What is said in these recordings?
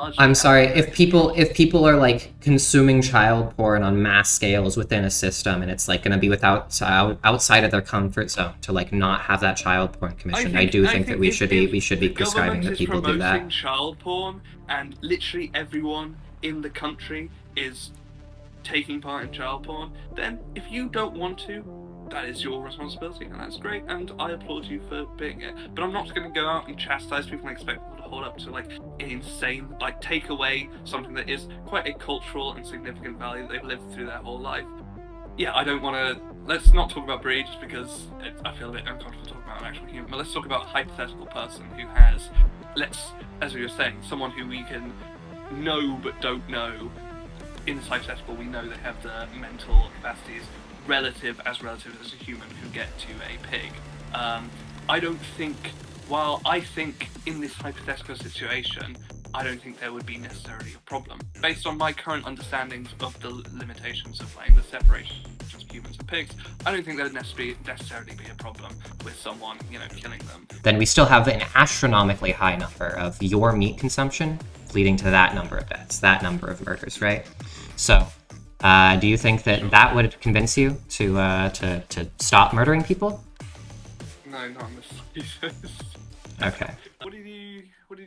largely I'm sorry, outside. if people are like consuming child porn on mass scales within a system, and it's like going to be outside of their comfort zone to like not have that child porn commissioned, I do I think that think if we should the be prescribing government that is people do promoting that. child porn and literally everyone in the country is taking part in child porn, then if you don't want to, that is your responsibility, and that's great, and I applaud you for being it. But I'm not going to go out and chastise people and expect people to hold up to like an insane, like take away something that is quite a cultural and significant value that they've lived through their whole life. Yeah, I don't want to. Let's not talk about Brie just because I feel a bit uncomfortable talking about an actual human. But let's talk about a hypothetical person who has, as we were saying, someone who we can know but don't know. In this hypothetical, we know they have the mental capacities relative as a human who get to a pig. I don't think. While I think in this hypothetical situation, I don't think there would be necessarily a problem. Based on my current understandings of the limitations of like the separation of humans and pigs, I don't think there would necessarily be a problem with someone, killing them. Then we still have an astronomically high number of your meat consumption, leading to that number of deaths, that number of murders, right? So, do you think that Sure. that would convince you to stop murdering people? No, not in this case. Okay. What did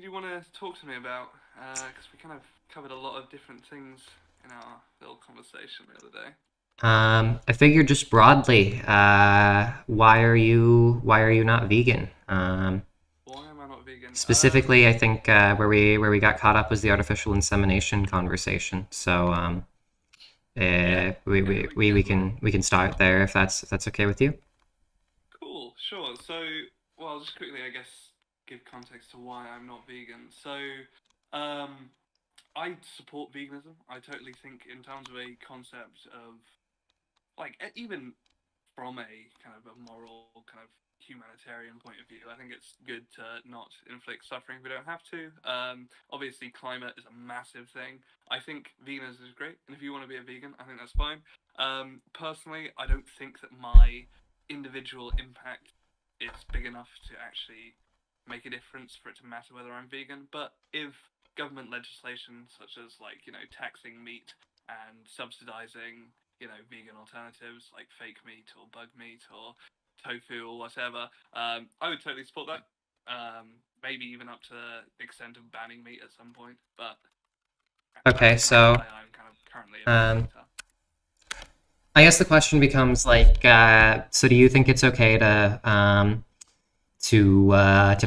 you want to talk to me about? Because we kind of covered a lot of different things in our little conversation the other day. I figured just broadly, why are you not vegan? Why am I not vegan? Specifically, I think where we got caught up was the artificial insemination conversation. So Yeah, yeah, we can start there if that's okay with you. cool, sure. So, well, just quickly, I guess, give context to why I'm not vegan. So, um, I support veganism. I totally think, in terms of a concept of like even from a kind of a moral kind of humanitarian point of view, I think it's good to not inflict suffering if we don't have to. Obviously, climate is a massive thing. I think veganism is great, and if you want to be a vegan, I think that's fine. Personally, I don't think that my individual impact is big enough to actually make a difference for it to matter whether I'm vegan. But if government legislation such as like taxing meat and subsidizing vegan alternatives like fake meat or bug meat or tofu or whatever, I would totally support that. Maybe even up to the extent of banning meat at some point, but Okay, that's kind of so why I'm kind of currently a meat um, eater. I guess the question becomes like, so do you think it's okay to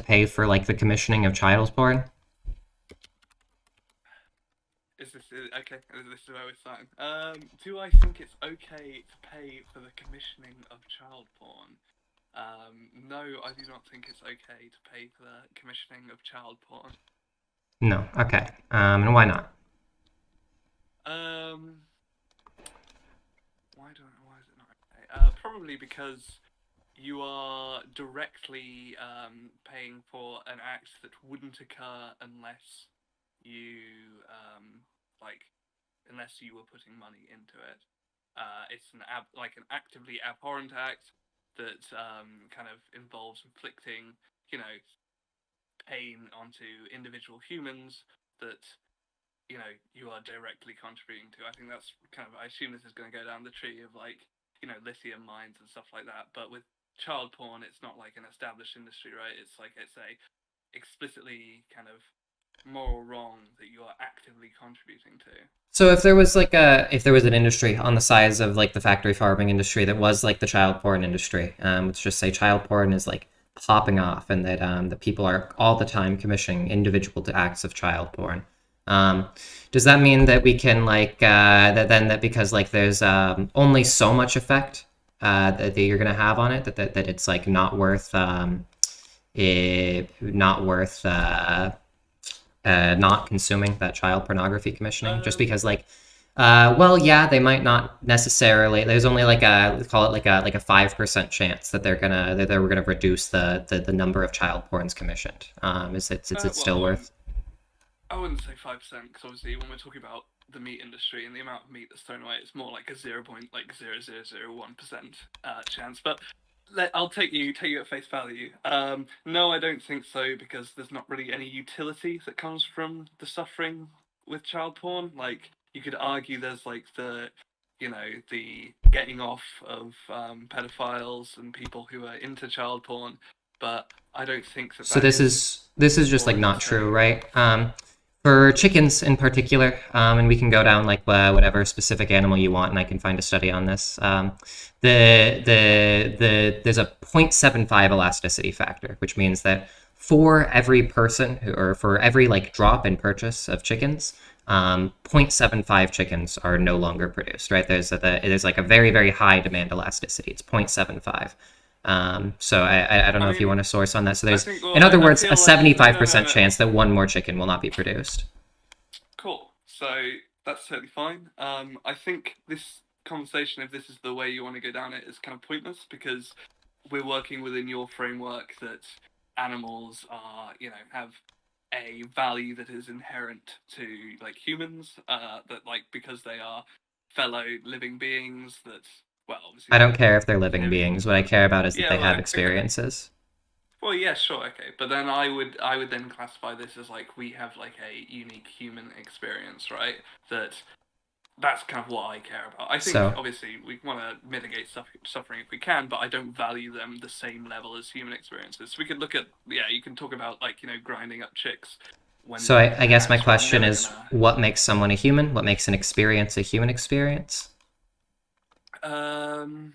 pay for like the commissioning of child porn? Is this okay? This is where we're starting. Do I think it's okay to pay for the commissioning of child porn? No, I do not think it's okay to pay for the commissioning of child porn. No. Okay. And why not? Um, why is it not okay? Probably because you are directly paying for an act that wouldn't occur unless you like unless you were putting money into it. It's like an actively abhorrent act that kind of involves inflicting, you know, pain onto individual humans that you are directly contributing to. I think that's kind of. I assume this is going to go down the tree of like lithium mines and stuff like that. But with child porn, it's not like an established industry, right? It's like it's a explicitly kind of moral wrong that you are actively contributing to. So if there was like a if there was an industry on the size of like the factory farming industry that was like the child porn industry, let's just say child porn is like popping off, and that the people are all the time commissioning individual acts of child porn. Um, does that mean that we can like that because like there's only so much effect that you're gonna have on it that it's like not worth not worth not consuming that child pornography commissioning just Um, because like well yeah they might not necessarily there's only like a call it like a 5% chance that they're gonna reduce the number of child porns commissioned. Is it well, still worth? I wouldn't say 5% because obviously when we're talking about the meat industry and the amount of meat that's thrown away, it's more like a 0.0001% chance. But I'll take you at face value. No, I don't think so because there's not really any utility that comes from the suffering with child porn. Like you could argue there's like the getting off of pedophiles and people who are into child porn, but I don't think that So that is this is just more like of the not true, same. right? For chickens in particular, and we can go down like whatever specific animal you want, and I can find a study on this. There's a 0.75 elasticity factor, which means that for every person or for every like drop in purchase of chickens, 0.75 chickens are no longer produced, right? There's like a very, very high demand elasticity. It's 0.75. So I don't know I if you mean, want a source on that. So I there's, think in well, other I words, a feel like no, no, 75% no, no. chance that one more chicken will not be produced. Cool. So that's totally fine. I think this conversation, if this is the way you want to go down it, is kind of pointless because we're working within your framework that animals are, have a value that is inherent to like humans. That like because they are fellow living beings. That well, obviously I don't they care if they're living live. beings. What I care about is that Yeah. they have Well, okay. experiences. Well, yeah, sure, okay, but then I would then classify this as like we have like a unique human experience, right? That's kind of what I care about. I think So obviously we want to mitigate suffering if we can, but I don't value them the same level as human experiences. So we could look at you can talk about like grinding up chicks when so I guess my perhaps we're question never is, gonna. what makes someone a human? What makes an experience a human experience? Um,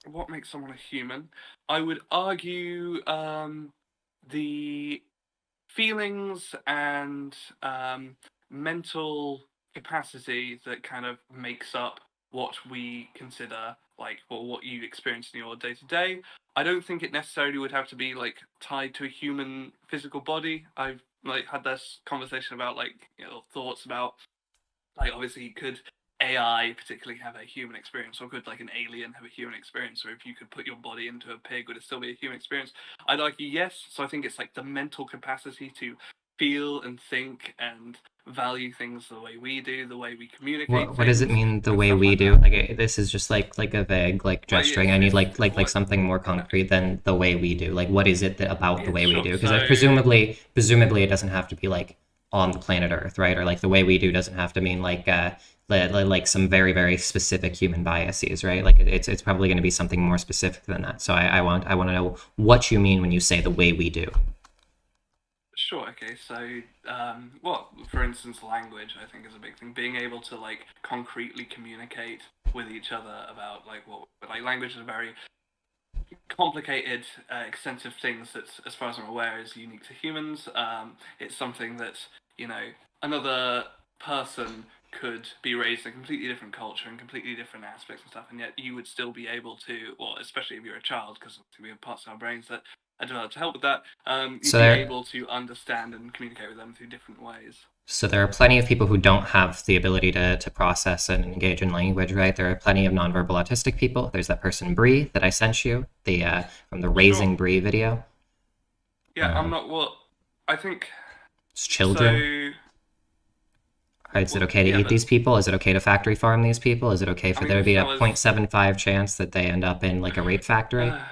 what makes someone a human? I would argue the feelings and mental capacity that kind of makes up what we consider like what you experience in your day to day. I don't think it necessarily would have to be like tied to a human physical body. I've like had this conversation about like thoughts about like obviously could AI particularly have a human experience, or could like an alien have a human experience, or if you could put your body into a pig, would it still be a human experience? I'd argue yes. So I think it's like the mental capacity to feel and think and value things the way we do, the way we communicate What does it things mean the and way stuff we like do? that. Like this is just like a vague like Well, gesturing. I need like what something more no, concrete than the way we do. Like what is it that about the yeah, way we sure. do? Because So presumably it doesn't have to be like on the planet Earth, right? Or like the way we do doesn't have to mean like like some very very specific human biases, right? Like it's probably going to be something more specific than that. So I want to know what you mean when you say the way we do. sure, okay. So, well, for instance, language I think is a big thing. Being able to like concretely communicate with each other about like what, but like language is a very complicated, extensive things that, as far as I'm aware, is unique to humans. It's something that you know another person could be raised in a completely different culture and completely different aspects and stuff, and yet you would still be able to, well, especially if you're a child, because we have parts of our brains that are developed to help with that. You'd So be there able to understand and communicate with them through different ways. So there are plenty of people who don't have the ability to process and engage in language, right? There are plenty of nonverbal autistic people. There's that person Bree that I sent you, the from the Sure. Raising Bree video. Yeah, I'm Um, not. Well, I think it's so. children. Is it Well, okay to yeah, eat but these people? Is it okay to factory farm these people? Is it okay I for mean, there to if be a that was 0.75 chance that they end up in like a rape factory? Uh,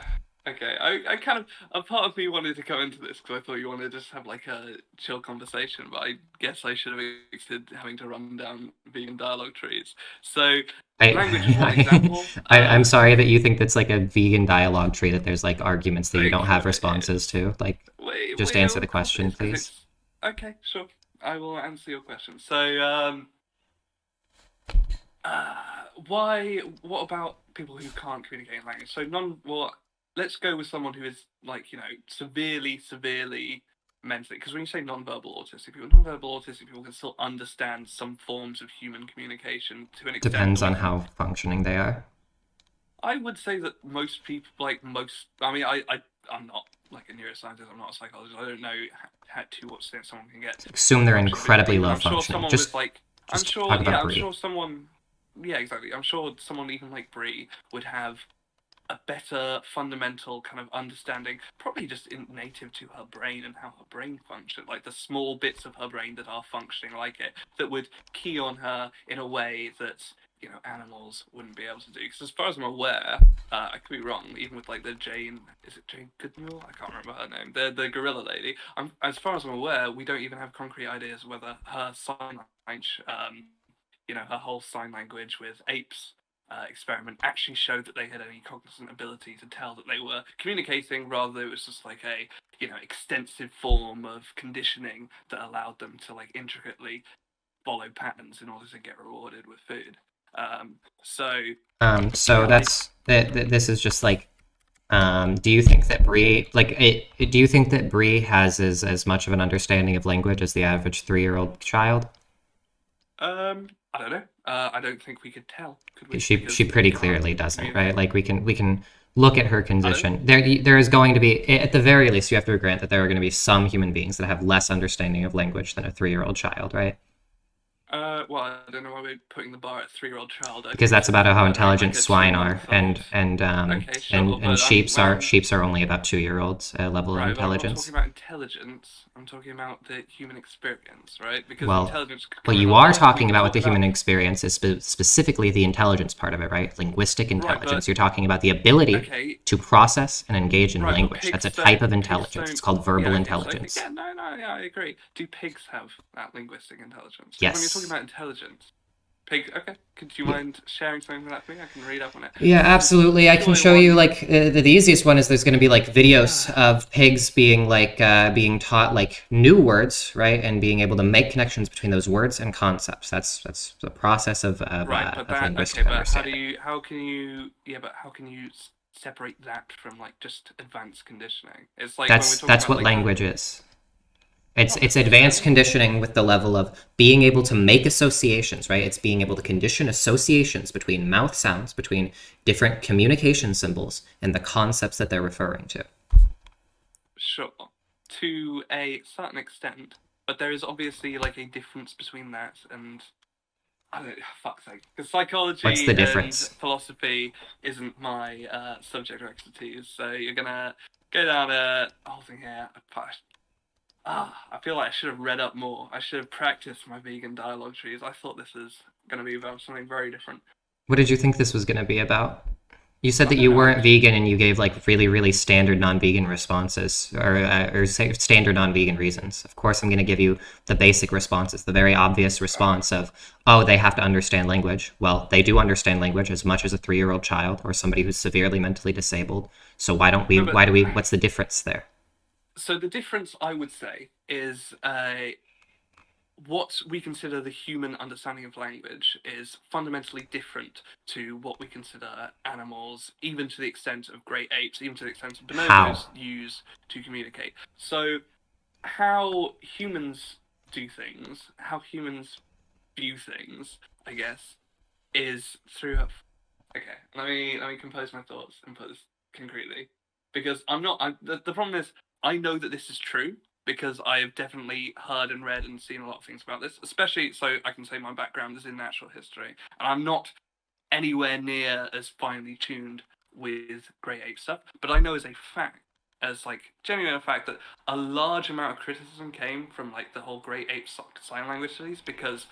okay, I kind of a part of me wanted to come into this because I thought you wanted to just have like a chill conversation, but I guess I should have expected having to run down vegan dialogue trees. So language is one example. I'm sorry that you think that's like a vegan dialogue tree that there's like arguments that you don't have Okay, responses to. Like, just wait, answer the of course it question, is because please. it's okay. Sure, I will answer your question. So uh, why? What about people who can't communicate in language? So non. Well, let's go with someone who is like severely mentally. Because when you say non-verbal autistic people can still understand some forms of human communication to an extent Depends that we on can. how functioning they are. I would say that most people, like most. I mean, I'm not like a neuroscientist. I'm not a psychologist. I don't know how to what extent someone can get Assume they're functioning incredibly visually, but low I'm sure functioning. someone with like. I'm Just talk sure, about yeah, I'm Brie. sure someone yeah, exactly. I'm sure someone even like Brie would have a better fundamental kind of understanding, probably just native to her brain and how her brain functions, like the small bits of her brain that are functioning like it, that would key on her in a way that animals wouldn't be able to do. Because as far as I'm aware, I could be wrong. Even with like the Jane, is it Jane Goodall? I can't remember her name. The gorilla lady. As far as I'm aware, we don't even have concrete ideas whether her sign language, her whole sign language with apes. Experiment actually showed that they had any cognizant ability to tell that they were communicating, rather it was just like a extensive form of conditioning that allowed them to like intricately follow patterns in order to get rewarded with food. So So yeah, I this is just like, do you think that do you think that Bree has as much of an understanding of language as the average 3-year-old child? I don't know. I don't think we could tell, could we? She Because they pretty can't clearly doesn't, right? communicate. Like we can look at her I don't. condition. There is going to be, at the very least, you have to grant that there are going to be some human beings that have less understanding of language than a 3-year-old child, right? Well, I don't know why we're putting the bar at 3-year-old child. Because Okay, that's so about how I don't intelligent like a swine are, two-month-old. Okay, sure, and but sheeps are only about 2-year-olds level of right, but I'm not talking intelligence. about intelligence. I'm talking about the human experience, right? Because Well, intelligence could what come in you a are lot. We talking could about with talk the about human experience is specifically the intelligence part of it, right? Linguistic right, but intelligence. You're talking about the ability okay, to process and engage in right, but language. That's a type of pigs intelligence. It's don't. called Yeah, verbal okay, so okay, intelligence. yeah, no, no, yeah, I agree. Do pigs have that linguistic intelligence? Because when you're talking Yes. about intelligence, pigs. Okay, could you Yeah. mind sharing something with that for me? I can read up on it. Yeah, Because there's absolutely. I can purely show you one. like the easiest one is there's going to be like videos of pigs being like being taught like new words, right, and being able to make connections between those words and concepts. That's the process Right, but of that okay, linguistic but understanding. how can you separate that from like just advanced conditioning? It's like when we're talking That's about what like the language is. not It's advanced necessarily. conditioning with the level of being able to make associations, right? It's being able to condition associations between mouth sounds, between different communication symbols, and the concepts that they're referring to. Sure, to a certain extent, but there is obviously like a difference between that and I don't fuck's sake, because What's the psychology and difference? philosophy isn't my subject of expertise. So you're gonna go down a whole thing here. I feel like I should have read up more. I should have practiced my vegan dialogue trees. I thought this was gonna be about something very different. What did you think this was going to be about? You said I that don't you know. I weren't just vegan and you gave like really standard non-vegan responses or standard non-vegan reasons. Of course, I'm going to give you the basic responses, the very obvious response of, oh, they have to understand language. Well, they do understand language as much as a 3-year-old child or somebody who's severely mentally disabled. So no, but what's the difference there? so the difference I would say is what we consider the human understanding of language is fundamentally different to what we consider animals, even to the extent of great apes, even to the extent of How? bonobos use to communicate. So, how humans do things, how humans view things, I guess, is through. Okay, let me compose my thoughts and put this concretely, because I'm not. The problem is I know that this is true because I have definitely heard and read and seen a lot of things about this, especially so I can say my background is in natural history, and I'm not anywhere near as finely tuned with grey ape stuff, but I know as a fact, as like genuine fact, that a large amount of criticism came from like the whole grey ape sign language studies because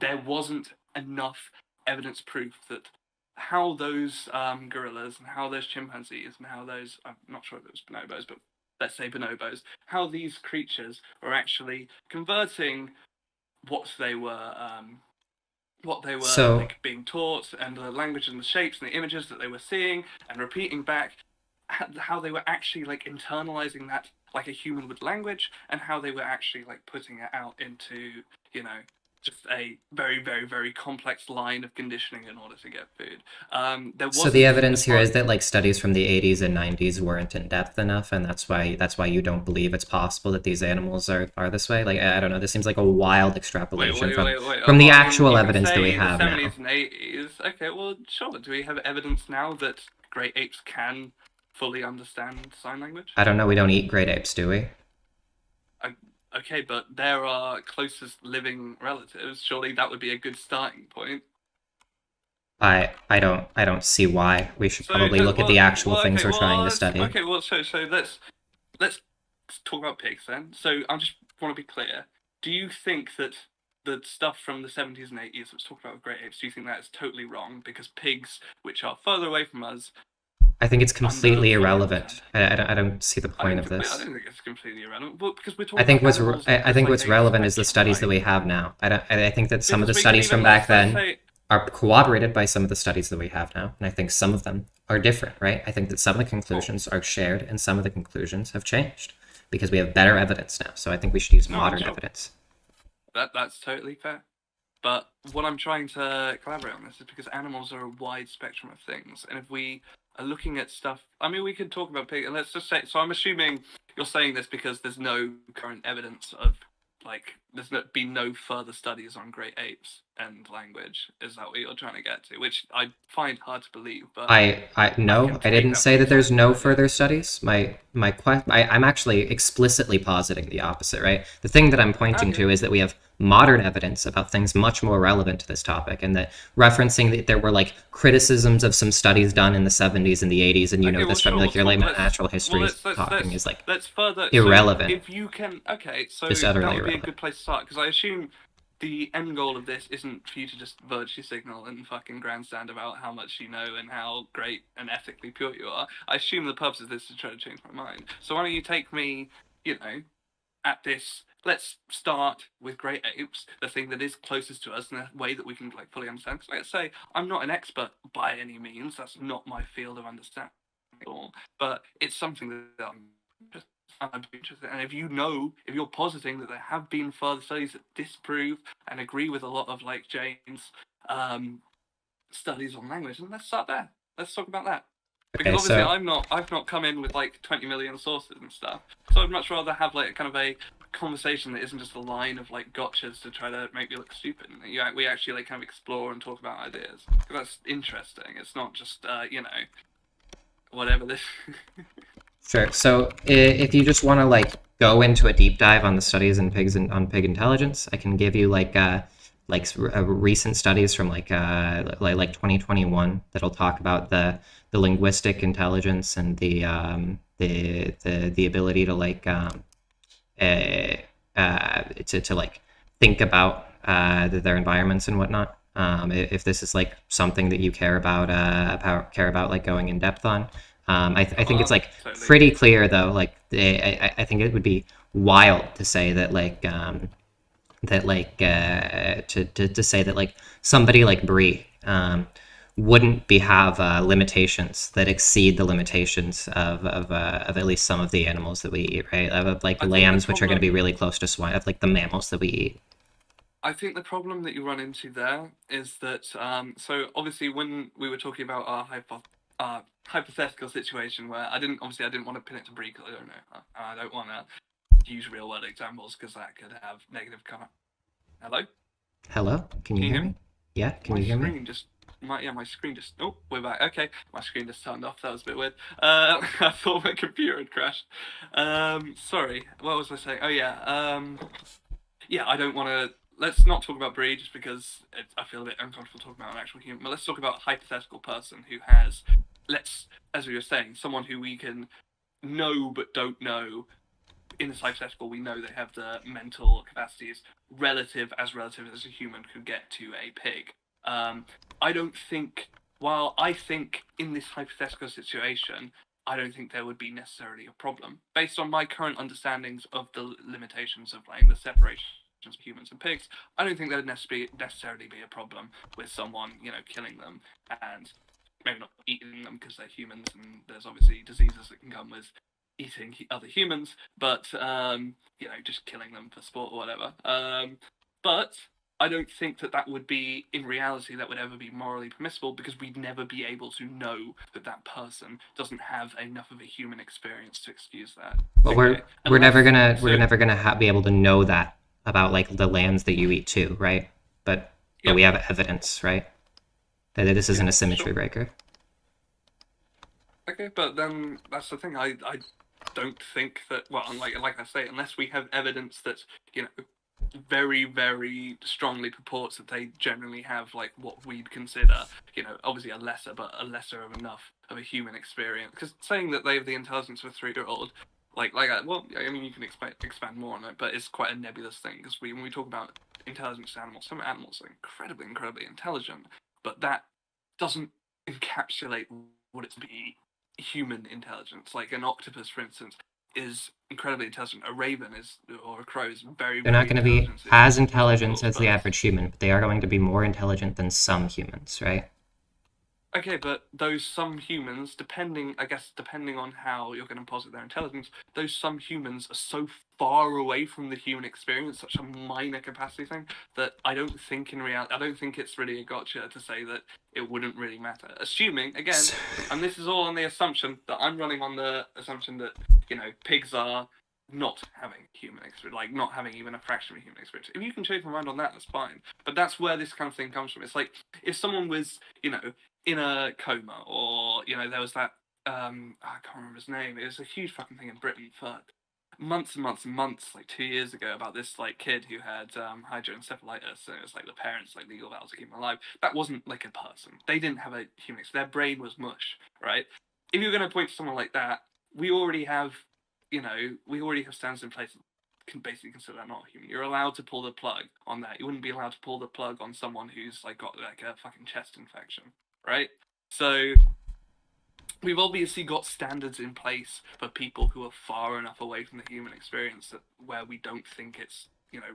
there wasn't enough evidence proof that how those gorillas and how those chimpanzees and how those I'm not sure if it was bonobos, but let's say bonobos, how these creatures are actually converting what they were So like being taught and the language and the shapes and the images that they were seeing and repeating back, how they were actually like internalizing that like a human would language, and how they were actually like putting it out into just a very complex line of conditioning in order to get food. There So the wasn't evidence as here far is that like studies from the 80s and 90s weren't in depth enough, and that's why you don't believe it's possible that these animals are this way. Like I don't know, this seems like a wild extrapolation wait. from the Well, I mean, actual you can evidence that we say the have now. 70s and 80s. Okay, well, sure. Do we have evidence now that great apes can fully understand sign language? I don't know. We don't eat great apes, do we? I, okay, but they're our closest living relatives. Surely that would be a good starting point. I don't see why. We should So, probably look at the actual things we're trying to study. okay. Well, so let's talk about pigs then. So I just want to be clear. Do you think that the stuff from the 70s and 80s that was talked about with great apes, do you think that is totally wrong? Because pigs, which are further away from us, I think it's under completely fully understand. irrelevant. I don't see the point of I this. don't think it's completely irrelevant, but because we're I talking think about animals I as think like what's a relevant is the spectrum, studies that right? we have now. I think that some of Because the we can studies even from back let's then say are corroborated by some of the studies that we have now, and I think some of them are different, right? I think that some of the oh conclusions are shared and some of the conclusions have changed because we have better evidence now. So I think we should use no, I'm modern sure evidence. that's totally fair. But what I'm trying to collaborate on this is because animals are a wide spectrum of things, and if we are looking at stuff, I mean, we could talk about pig, and let's just say. So I'm assuming you're saying this because there's no current evidence of like been no further studies on great apes and language. Is that what you're trying to get to? Which I find hard to believe, but I I no, can I take didn't that for say you that there's saying no no idea. further studies. I'm actually explicitly positing the opposite, right? The thing that I'm pointing Okay. to is that we have modern evidence about things much more relevant to this topic, and that referencing that there were like criticisms of some studies done in the 70s and the 80s, and you know Okay, well, this from sure, like your talk. like natural Well, history talking is like let's further. So, irrelevant, if you can, okay, just so that utterly would be a irrelevant. good place to start because I assume the end goal of this isn't for you to just virtue signal and fucking grandstand about how much you know and how great and ethically pure you are. I assume the purpose of this is to try to change my mind. So why don't you take me, you know, at this. Let's start with great apes, the thing that is closest to us in a way that we can like fully understand. Because, like I say, I'm not an expert by any means. That's not my field of understanding at all. But it's something that I'm interested in. And if you know, if you're positing that there have been further studies that disprove and agree with a lot of like Jane's um, studies on language, then let's start there. Let's talk about that. Because Okay, obviously so I've not come in with like 20 million sources and stuff. So I'd much rather have like kind of a conversation that isn't just a line of like gotchas to try to make me look stupid. We actually like kind of explore and talk about ideas. Because that's interesting. It's not just whatever this. sure. So if you just want to like go into a deep dive on the studies in pigs and on pig intelligence, I can give you recent studies from like 2021 that'll talk about the linguistic intelligence and the ability to uh, to like think about their environments and whatnot. If this is like something that you care about like going in depth on, I think it's like Totally. pretty clear though. Like I think it would be wild to say that to say that like somebody like Brie wouldn't be have limitations that exceed the limitations of at least some of the animals that we eat, right? Of like I think the lambs, which are going to be problem really close to swine, of like the mammals that we eat. I think the problem that you run into there is that so obviously when we were talking about our hypothetical situation where I didn't want to pin it to Brie because I don't know I don't want to use real world examples because that could have negative comment. Hello, Hello, can you can you hear hear me? me? Yeah, can My you hear me? screen just my screen just oh we're back. Okay, my screen just turned off. That was a bit weird. I thought my computer had crashed. Sorry, what was I saying? Oh yeah. Yeah, I don't want to. Let's not talk about Brie just because I feel a bit uncomfortable talking about an actual human. But let's talk about a hypothetical person who has, as we were saying, someone who we can know but don't know. In this hypothetical, we know they have the mental capacities relative as a human could get to a pig. I don't think. While I think in this hypothetical situation, I don't think there would be necessarily a problem based on my current understandings of the limitations of like the separation of humans and pigs. I don't think there would necessarily be a problem with someone killing them and maybe not eating them because they're humans and there's obviously diseases that can come with eating other humans, but just killing them for sport or whatever. But I don't think that that would be, in reality, that would ever be morally permissible because we'd never be able to know that that person doesn't have enough of a human experience to excuse that. But Okay, we're unless so. never gonna be able to know that about like the lambs that you eat too, right? But Yep. we have evidence, right? That this Yeah. isn't a Sure. symmetry breaker. Okay, but then that's the thing. I don't think that. Well, like I say, unless we have evidence that very very strongly purports that they generally have like what we'd consider obviously a lesser but a lesser of enough of a human experience because saying that they have the intelligence of a 3-year-old well, I mean, you can expand more on it, but it's quite a nebulous thing because when we talk about intelligence animals, some animals are incredibly intelligent, but that doesn't encapsulate what it's to be human intelligence. Like an octopus, for instance, is incredibly intelligent. A raven is, or a crow is They're not very going to be intelligent. as It's intelligent difficult, as the but average human, but they are going to be more intelligent than some humans, right? okay, but those some humans, depending on how you're going to posit their intelligence, those some humans are so far away from the human experience, such a minor capacity thing, that I don't think in reality, I don't think it's really a gotcha to say that it wouldn't really matter. Assuming, again, and this is all on the assumption that I'm running on the assumption that, pigs are not having human experience, like not having even a fraction of a human experience. If you can change my mind on that, that's fine. But that's where this kind of thing comes from. It's like if someone was, in a coma, or there was that I can't remember his name. It was a huge fucking thing in Britain for months and months and months, like 2 years ago, about this like kid who had hydroencephalitis, and it was like the parents like legal battles to keep him alive. That wasn't like a person. They didn't have a human. Their brain was mush, right? If you're going to point to someone like that, we already have, we already have standards in place that can basically consider that not human. You're allowed to pull the plug on that. You wouldn't be allowed to pull the plug on someone who's like got like a fucking chest infection, right? So we've obviously got standards in place for people who are far enough away from the human experience that where we don't think it's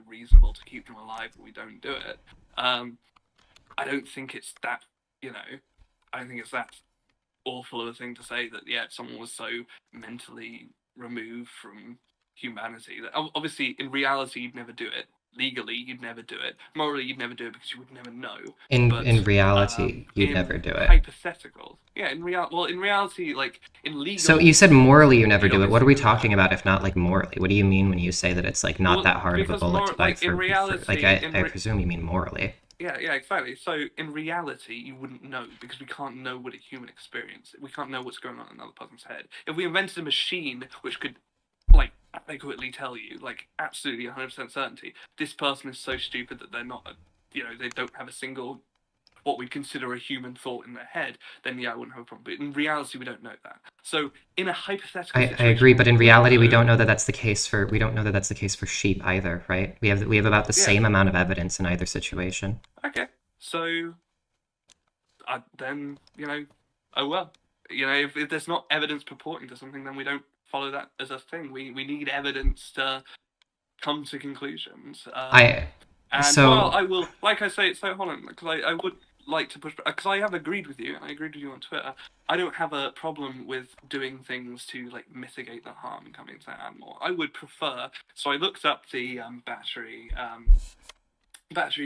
reasonable to keep them alive, but we don't do it. I don't think it's that I don't think it's that awful of a thing to say that if someone was so mentally removed from humanity that obviously in reality you'd never do it. Legally, you'd never do it. Morally, you'd never do it because you would never know. In But reality, you'd in never do it. hypothetical, in reality, like in So legal, you said morally you never you'd do it. What are obviously we never do it. talking about if not like morally? What do you mean when you say that it's like not Well, that hard of a because bullet more to bite like in for like reality, I presume you mean morally. yeah, exactly. So in reality, you wouldn't know because we can't know what a human experience. We can't know what's going on in another person's head. If we invented a machine which could, like, adequately tell you, like, absolutely 100% certainty, this person is so stupid that they're not, they don't have a single what we consider a human thought in their head, then I wouldn't have a problem. But in reality, we don't know that. So in a hypothetical I agree, situation, but we in would reality, we know. don't know that that's the case for we don't know that that's the case for sheep either, right? We have about the Yeah. same amount of evidence in either situation. Okay. So then oh well. If there's not evidence purporting to something, then we don't follow that as a thing. We need evidence to come to conclusions. I And while so I will, like I say, so hold on, because I would like to push, because I have agreed with you, and I agreed with you on Twitter. I don't have a problem with doing things to like mitigate the harm coming to that animal. I would prefer. So I looked up the battery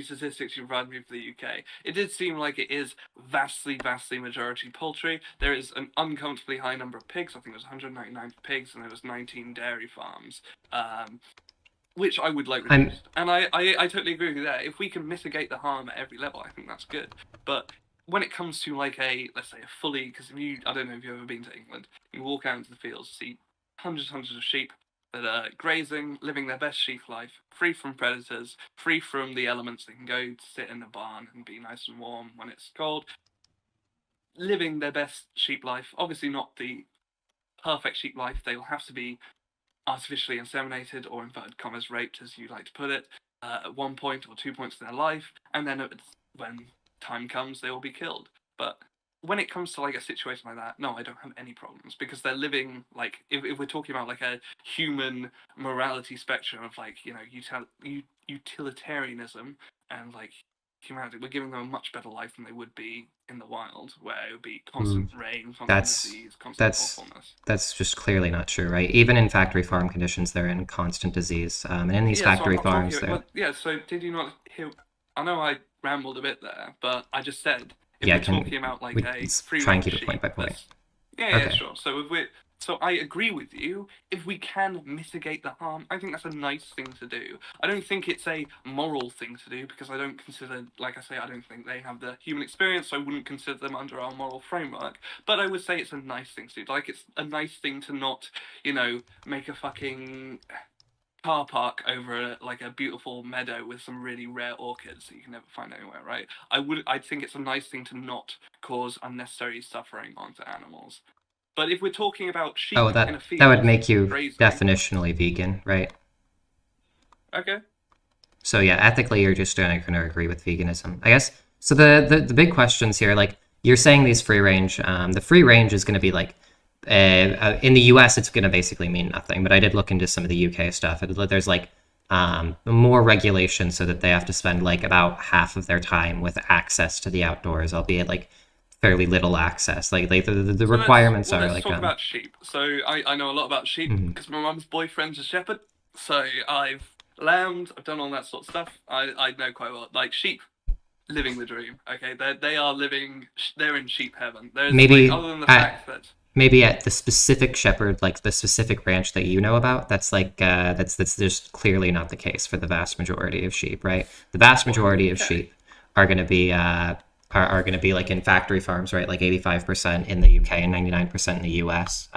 statistics you provided me for the UK. It did seem like it is vastly majority poultry. There is an uncomfortably high number of pigs. I think it was 199 pigs, and there was 19 dairy farms. Which I would like I'm reduced. And I totally agree with you there. If we can mitigate the harm at every level, I think that's good. But when it comes to like let's say a fully, because I don't know if you've ever been to England, you walk out into the fields, see hundreds of sheep that are grazing, living their best sheep life, free from predators, free from the elements. They can go sit in a barn and be nice and warm when it's cold, living their best sheep life. Obviously not the perfect sheep life. They will have to be artificially inseminated or inverted commas raped, as you like to put it, at one point or 2 points in their life, and then when time comes, they will be killed. But when it comes to like a situation like that, no, I don't have any problems because they're living like if we're talking about like a human morality spectrum of like utilitarianism and like humanity, we're giving them a much better life than they would be in the wild, where it would be constant rain, constant that's disease, constant that's awfulness. that's just clearly not true, right? Even in factory farm conditions, they're in constant disease, and in these Yeah, so I'm factory not talking. farms, they're Well, yeah. So did you not hear? I know I rambled a bit there, but I just said if yeah, we're can talking about like we a let's free try and range keep it point sheep, by point. that's yeah, Okay. sure. So if we so I agree with you. If we can mitigate the harm, I think that's a nice thing to do. I don't think it's a moral thing to do because I don't consider, like I say, I don't think they have the human experience, so I wouldn't consider them under our moral framework. But I would say it's a nice thing to do. Like it's a nice thing to not, make a fucking car park over like a beautiful meadow with some really rare orchids that you can never find anywhere, right? I think it's a nice thing to not cause unnecessary suffering onto animals. But if we're talking about sheep Oh, in a that would field make you grazing, definitionally vegan, right? okay. So yeah, ethically, you're just going to agree with veganism, I guess. So the big questions here, like you're saying, these free range, the free range is going to be like in the U.S. it's going to basically mean nothing. But I did look into some of the U.K. stuff. There's like more regulation so that they have to spend like about half of their time with access to the outdoors, albeit like fairly little access. Like the So let's requirements well are let's like talk about sheep. So I know a lot about sheep mhm. because my mum's boyfriend's a shepherd. So I've lambed, I've done all that sort of stuff. I know quite well. Like sheep living the dream. Okay, they are living. They're in sheep heaven. There's like maybe other than the at fact that maybe at the specific shepherd, like the specific ranch that you know about, that's like that's just clearly not the case for the vast majority of sheep, right? The vast well in the majority of UK. sheep are going to be are going to be like in factory farms, right? Like 85% in the UK and 99% in the US.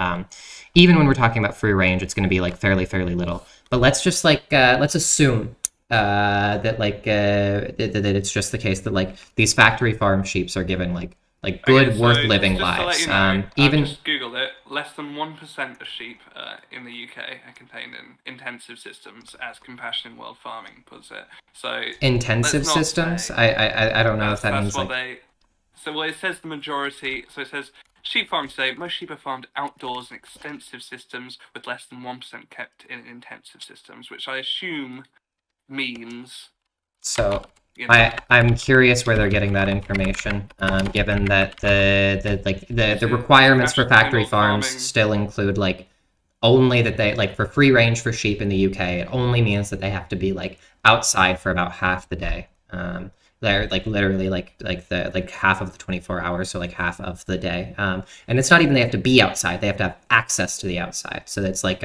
Even when we're talking about free range, it's going to be like fairly little. But let's just like let's assume that that it's just the case that like these factory farm sheeps are given like Okay, good, worth so living just to let lives. you know, I've Even just googled it. Less than 1% of sheep in the UK are contained in intensive systems, as Compassion in World Farming puts it. So let's intensive not systems. say I don't know if that that's means what like they. So well, it says the majority. So it says sheep farming today. Most sheep are farmed outdoors in extensive systems, with less than 1% kept in intensive systems, which I assume means so. you know I'm curious where they're getting that information, given that the this is requirements for Compassion in factory World farms Farming. still include like only that they like for free range for sheep in the UK, it only means that they have to be like outside for about half the day. They're like literally the like half of the 24 hours, so like half of the day. And it's not even they have to be outside; they have to have access to the outside. So it's like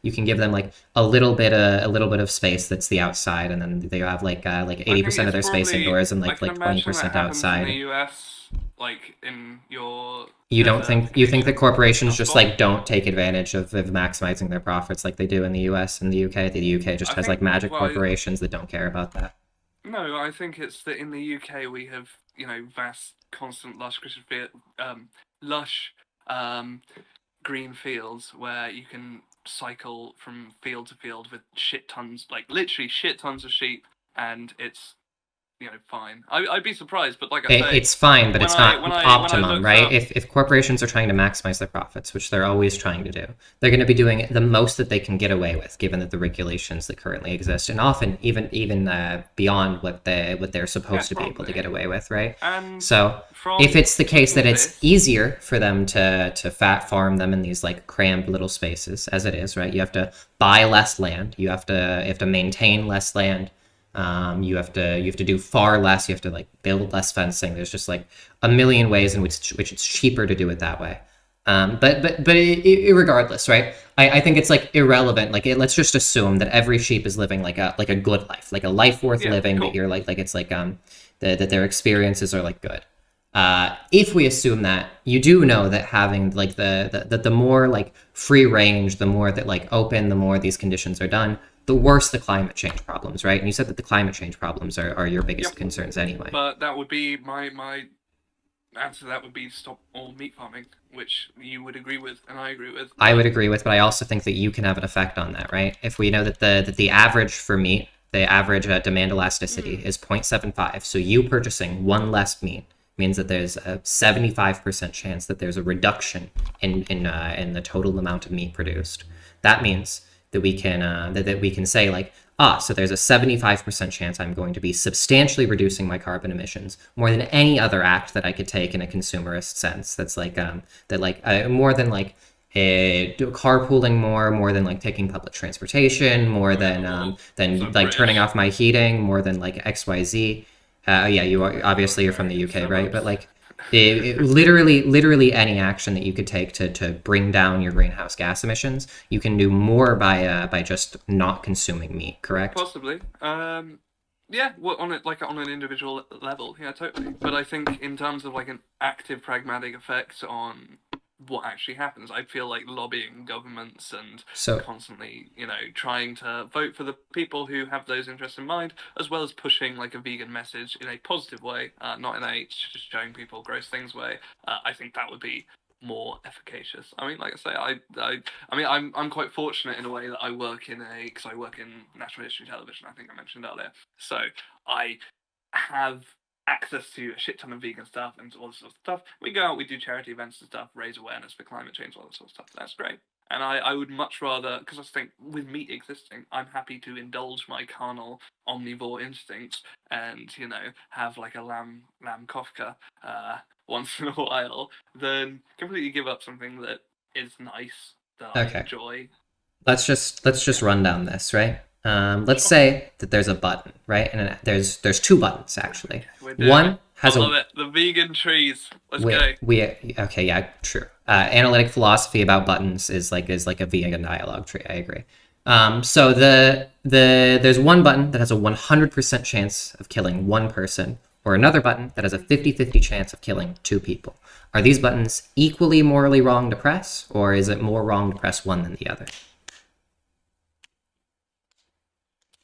you can give them like a little bit of space that's the outside, and then they have like I think 80% of it's their space probably. indoors and I can like imagine that 20% happens in the outside. US, like in your You don't desert think that conditions in corporations just Osborne. like don't take advantage of maximizing their profits like they do in the US and the UK? The UK just I has like think. magic Well, corporations that don't care about that. no, I think it's that in the UK we have vast, constant, lush, um, green fields where you can cycle from field to field with shit tons, like literally shit tons of sheep, and it's fine. I'd be surprised, but like I say, It's fine, but when it's I not when I when I optimum, looked right? up. If corporations are trying to maximize their profits, which they're always trying to do, they're going to be doing the most that they can get away with, given that the regulations that currently exist, and often even beyond what they're Yeah, supposed to be able to probably. get away with, right? And So if from it's the case looking that at it's this, easier for them to fat farm them in these like crammed little spaces, as it is, right? You have to buy less land, you have to maintain less land, you have to do far less. You have to like build less fencing. There's just like a million ways in which it's cheaper to do it that way. Regardless, right? I think it's like irrelevant. Let's just assume that every sheep is living like a good life, like a life worth yeah, living. That cool. you're like it's like that their experiences are like good. If we assume that, you do know that having like the more like free range, the more that like open, the more these conditions are done, the worse the climate change problems, right? And you said that the climate change problems are your biggest Yep. concerns anyway. But that would be my answer. To that would be stop all meat farming, which you would agree with, and I agree with. I would But agree with, but I also think that you can have an effect on that, right? If we know that the average for meat, the average demand elasticity mm, is 0.75, so you purchasing one less meat means that there's a 75% chance that there's a reduction in the total amount of meat produced. That means that we can say like, so there's a 75% chance I'm going to be substantially reducing my carbon emissions more than any other act that I could take in a consumerist sense. That's like more than like carpooling more than like taking public transportation, more oh yeah, well, than so like turning British off my heating, more than like XYZ. Yeah, you are obviously you're from the American UK, right? But suburbs. like literally any action that you could take to bring down your greenhouse gas emissions, you can do more by just not consuming meat, correct? Possibly. Yeah, well, on it like on an individual level, yeah, totally. But I think in terms of like an active pragmatic effect on what actually happens, I feel like lobbying governments and So constantly, trying to vote for the people who have those interests in mind, as well as pushing like a vegan message in a positive way, not in a just showing people gross things way. I think that would be more efficacious. I mean, like I say, I mean, I'm quite fortunate in a way that I work because I work in natural history television. I think I mentioned earlier. So I have access to a shit ton of vegan stuff and all this sort of stuff. We go out, we do charity events and stuff, raise awareness for climate change, all that sort of stuff. That's great. And I would much rather, because I think with meat existing, I'm happy to indulge my carnal omnivore instincts and, have like a lamb kofka once in a while, than completely give up something that is nice, that I Okay. enjoy. Let's just run down this, right? Let's Sure. say that there's a button, right? And there's two buttons actually. We're doing One it. has I a love it. The vegan trees. Let's go. we okay, yeah, true. Analytic philosophy about buttons is like a vegan dialogue tree. I agree. So there's one button that has a 100% chance of killing one person, or another button that has a 50-50 chance of killing two people. Are these buttons equally morally wrong to press, or is it more wrong to press one than the other?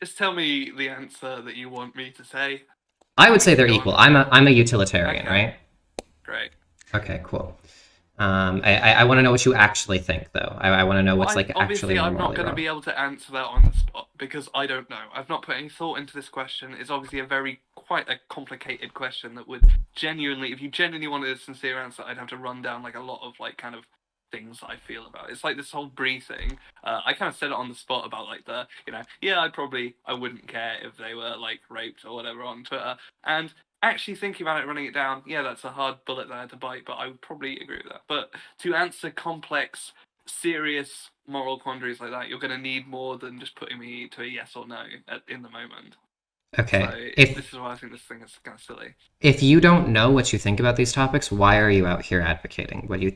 Just tell me the answer that you want me to say. I would say they're Go equal. on. I'm a utilitarian, Okay. right? Great. Okay, cool. I want to know what you actually think, though. I want to know what's like actually Obviously, I'm not morally going to wrong. be able to answer that on the spot because I don't know. I've not put any thought into this question. It's obviously quite a complicated question that would genuinely, if you genuinely wanted a sincere answer, I'd have to run down like a lot of like kind of things that I feel about it. It's like this whole brie thing. I kind of said it on the spot about like yeah, I wouldn't care if they were like raped or whatever on Twitter. And actually thinking about it, running it down, yeah, that's a hard bullet there to bite, but I would probably agree with that. But to answer complex, serious moral quandaries like that, you're going to need more than just putting me to a yes or no in the moment. So Okay. If this is why I think this thing is kind of silly. if you don't know what you think about these topics, why are you out here advocating what you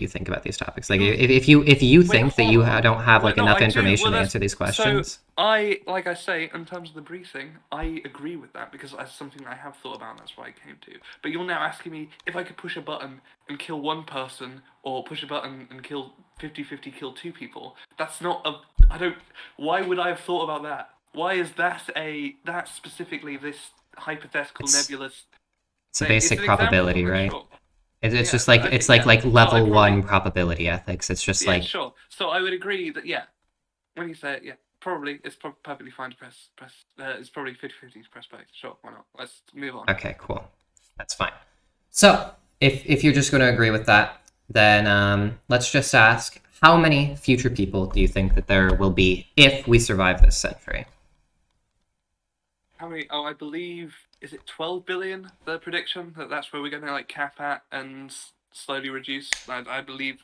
think about these topics? Like if you think that you don't have like No, enough I do. information Well, to answer these so questions, like I say, in terms of the briefing, I agree with that because that's something I have thought about and that's what I came to. But you're now asking me if I could push a button and kill one person or push a button and kill 50-50 kill two people. That's not a I don't why would I have thought about that? Why is that specifically this hypothetical it's nebulous it's a thing? It's basic an example probability, of it, right? sure. It's Yeah, just like okay, it's yeah. like So I level probably one probability ethics. It's just yeah, like sure. So I would agree that yeah, when you say it, yeah, probably it's perfectly fine to press. It's probably 50-50 to press both. Sure, why not? Let's move on. okay, cool. That's fine. So if you're just going to agree with that, then let's just ask how many future people do you think that there will be if we survive this century? How many? Oh, I believe is it 12 billion? The prediction that's where we're going to like cap at and slowly reduce. I believe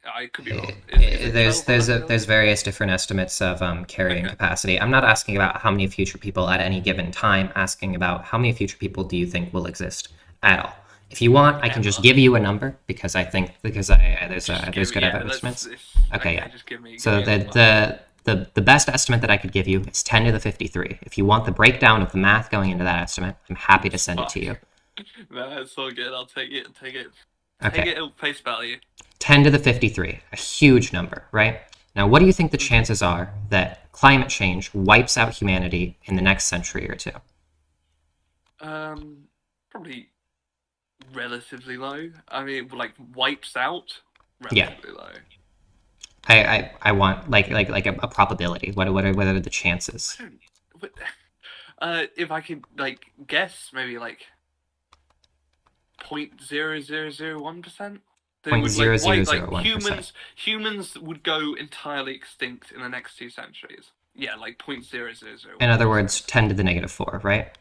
I could be wrong. Is it There's 12 or 11 there's billion? various different estimates of carrying Okay, capacity. I'm not asking about how many future people at any given time. Asking about how many future people do you think will exist at all? If you want, I can just ever. give you a number because I think there's Just there's give good yeah. estimates. Okay. Yeah. Just give me So a number. the best estimate that I could give you is 10 to the 53. If you want the breakdown of the math going into that estimate, I'm happy to send it to you. No, it's all good. I'll take it. Take it. Take Okay. it at face value. 10 to the 53, a huge number, right? Now, what do you think the chances are that climate change wipes out humanity in the next century or two? Probably relatively low. I mean, like wipes out Yeah, relatively low. I want like a probability. What are the chances? If I could like guess, maybe like 0.0001%. They would like white like 0.0001%. humans would go entirely extinct in the next 2 centuries. Yeah, like In other 0.0001%. words, 10 to the negative 4, right?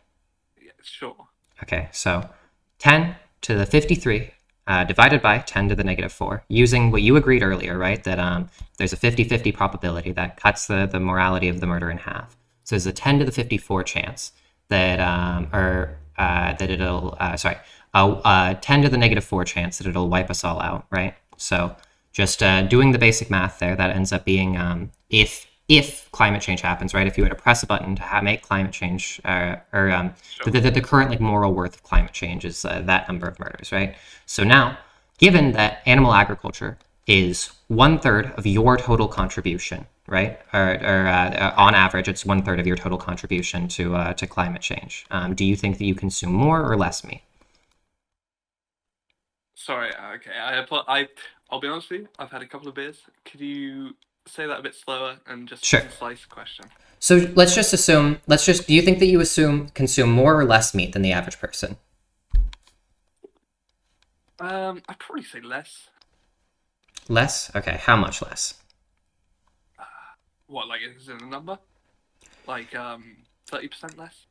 Yeah, sure. Okay, so 10 to the 53 divided by 10 to the negative 4, using what you agreed earlier, right? That there's a 50-50 probability that cuts the morality of the murder in half. So there's a 10 to the 54 chance that, that it'll, 10 to the negative 4 chance that it'll wipe us all out, right? So just doing the basic math there, that ends up being if climate change happens, right? If you were to press a button to make climate change, Sure. the current like moral worth of climate change is that number of murders, right? So now, given that animal agriculture is 1/3 of your total contribution, right? Or on average, it's 1/3 of your total contribution to climate change. Do you think that you consume more or less meat? Sorry. Okay. I'll be honest with you. I've had a couple of beers. Could you say that a bit slower and just Sure. concise question? So do you think that you consume more or less meat than the average person? I'd probably say less. Less? Okay, how much less? What, like, is it a number? Like, 30% less,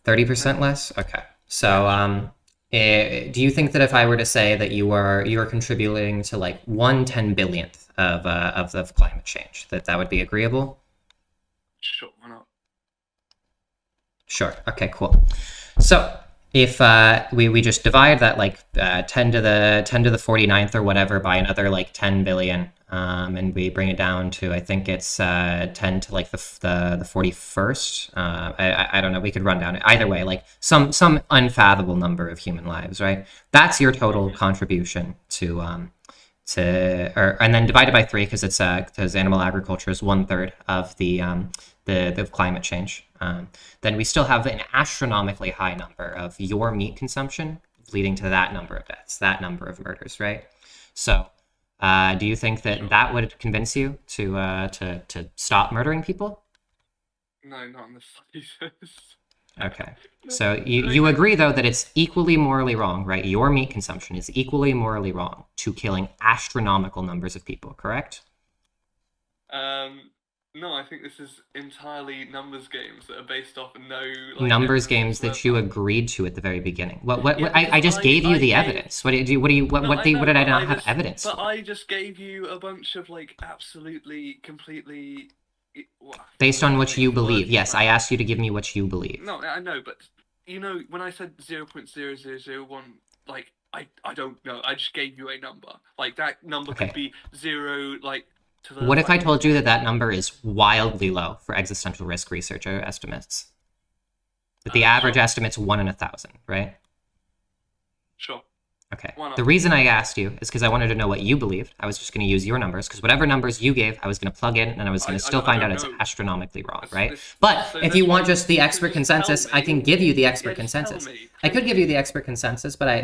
30% maybe? less? Okay. Yeah, So, sure. do you think that if I were to say that you are contributing to like 1/10 billionth of climate change, that that would be agreeable? Sure, why not? Sure. Okay, cool. So if we just divide that like 10 to the 49th or whatever by another like 10 billion, and we bring it down to I think it's 10 to like the 41st. I don't know. We could run down it either way, like some unfathomable number of human lives, right? That's your total Hmm. contribution and then divided by three because animal agriculture is 1/3 of the climate change. Then we still have an astronomically high number of your meat consumption, leading to that number of deaths, that number of murders, right? So, do you think that Sure. that would convince you to stop murdering people? No, not in the slightest. Okay. So Like, you agree though that it's equally morally wrong, right? Your meat consumption is equally morally wrong to killing astronomical numbers of people, correct? um, no, I think this is entirely numbers games that are based off no, like, Numbers evidence games that you whatsoever. agreed to at the very beginning. Yeah, I because just gave you I the gave. evidence. No, I What know, did I not have evidence but for? I just gave you a bunch of, like, absolutely, completely. Based on What what you makes believe. words Yes, I like? asked you to give me what you believe. No, I know, but when I said 0.0001, like, I don't know. I just gave you a number. Like, that number could Okay. be zero, like, to the What if I fucking told you that that number is wildly low for existential risk researcher estimates? That the average sure, estimate's 1 in 1,000, right? sure, Okay. why The not? reason I asked you is because I wanted to know what you believed. I was just going to use your numbers because whatever numbers you gave, I was going to plug in and I was going to still I find out don't it's know. astronomically wrong, That's right? this. But So if you that's want why. just the So expert just tell consensus, I me. can give you the Yeah, expert just tell consensus. me, I could please. give you the expert consensus, but I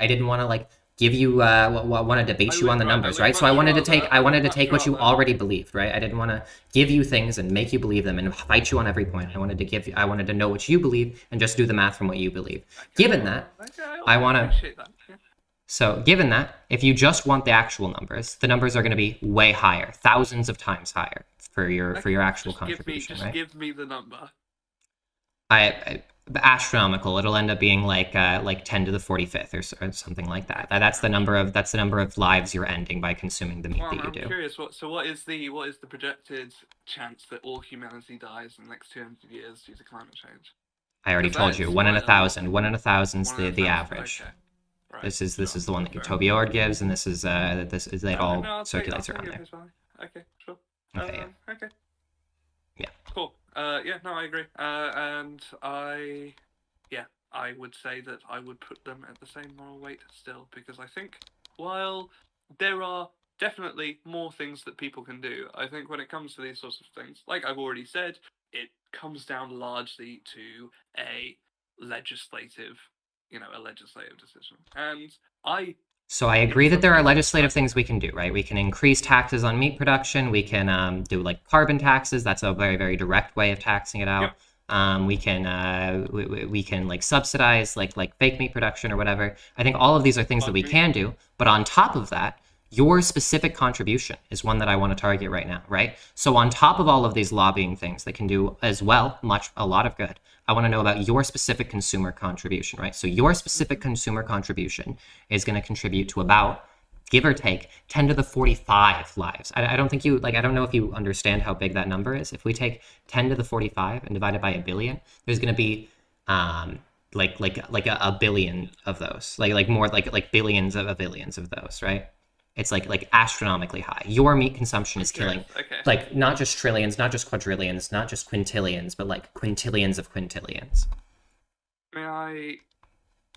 didn't want to like give you want to debate you on the I numbers, would right? So much rather. I I would wanted to much take what you rather. already believed, right? I didn't want to give you things and make you believe them and fight you on every point. I wanted to know what you believe and just do the math from what you believe. Okay, Given well, that, okay, I I want to appreciate that. Yeah. so, given that, if you just want the actual numbers, the numbers are going to be way higher, thousands of times higher for your Okay, actual contribution, just right? give me the number. I astronomical. It'll end up being like 10 to the 45th or something like that. Okay, sure. That's the number of lives you're ending by consuming the meat Well, that you I'm do. curious. What is the projected chance that all humanity dies in the next 200 years due to climate change? I already Because that told you, is one in a quite a lot. thousand. 1 in 1,000's One in a the thousand. average. Okay, right. This Sure. is the one that Fair enough. Toby Ord gives, and this is it No, all I'll circulates take around your there. face value. Okay, sure. Okay, yeah, Okay, yeah. cool. Yeah, no, I agree. And yeah, I would say that I would put them at the same moral weight still, because I think while there are definitely more things that people can do, I think when it comes to these sorts of things, like I've already said, it comes down largely to a legislative, a legislative decision. And I, So I in agree that some there are cases, I legislative think things we can do, right? We can increase taxes on meat production. We can do like carbon taxes. That's a very, very direct way of taxing it yep, out. We can like subsidize like fake meat production or whatever. I think all of these are things that bug we meat. can do. But on top of that, your specific contribution is one that I want to target right now, right? So on top of all of these lobbying things that can do as well, a lot of good. I want to know about your specific consumer contribution, right? So your specific Mm-hmm. consumer contribution is going to contribute to about, give or take, 10 to the 45 lives. I don't think you, like, I don't know if you understand how big that number is. If we take 10 to the 45 and divide it by a billion, there's going to be like a billion of those, like more like billions of billions of those, right? It's like astronomically high. Your meat consumption I'm is killing curious. Okay. like not just trillions, not just quadrillions, not just quintillions, but like quintillions of quintillions. May I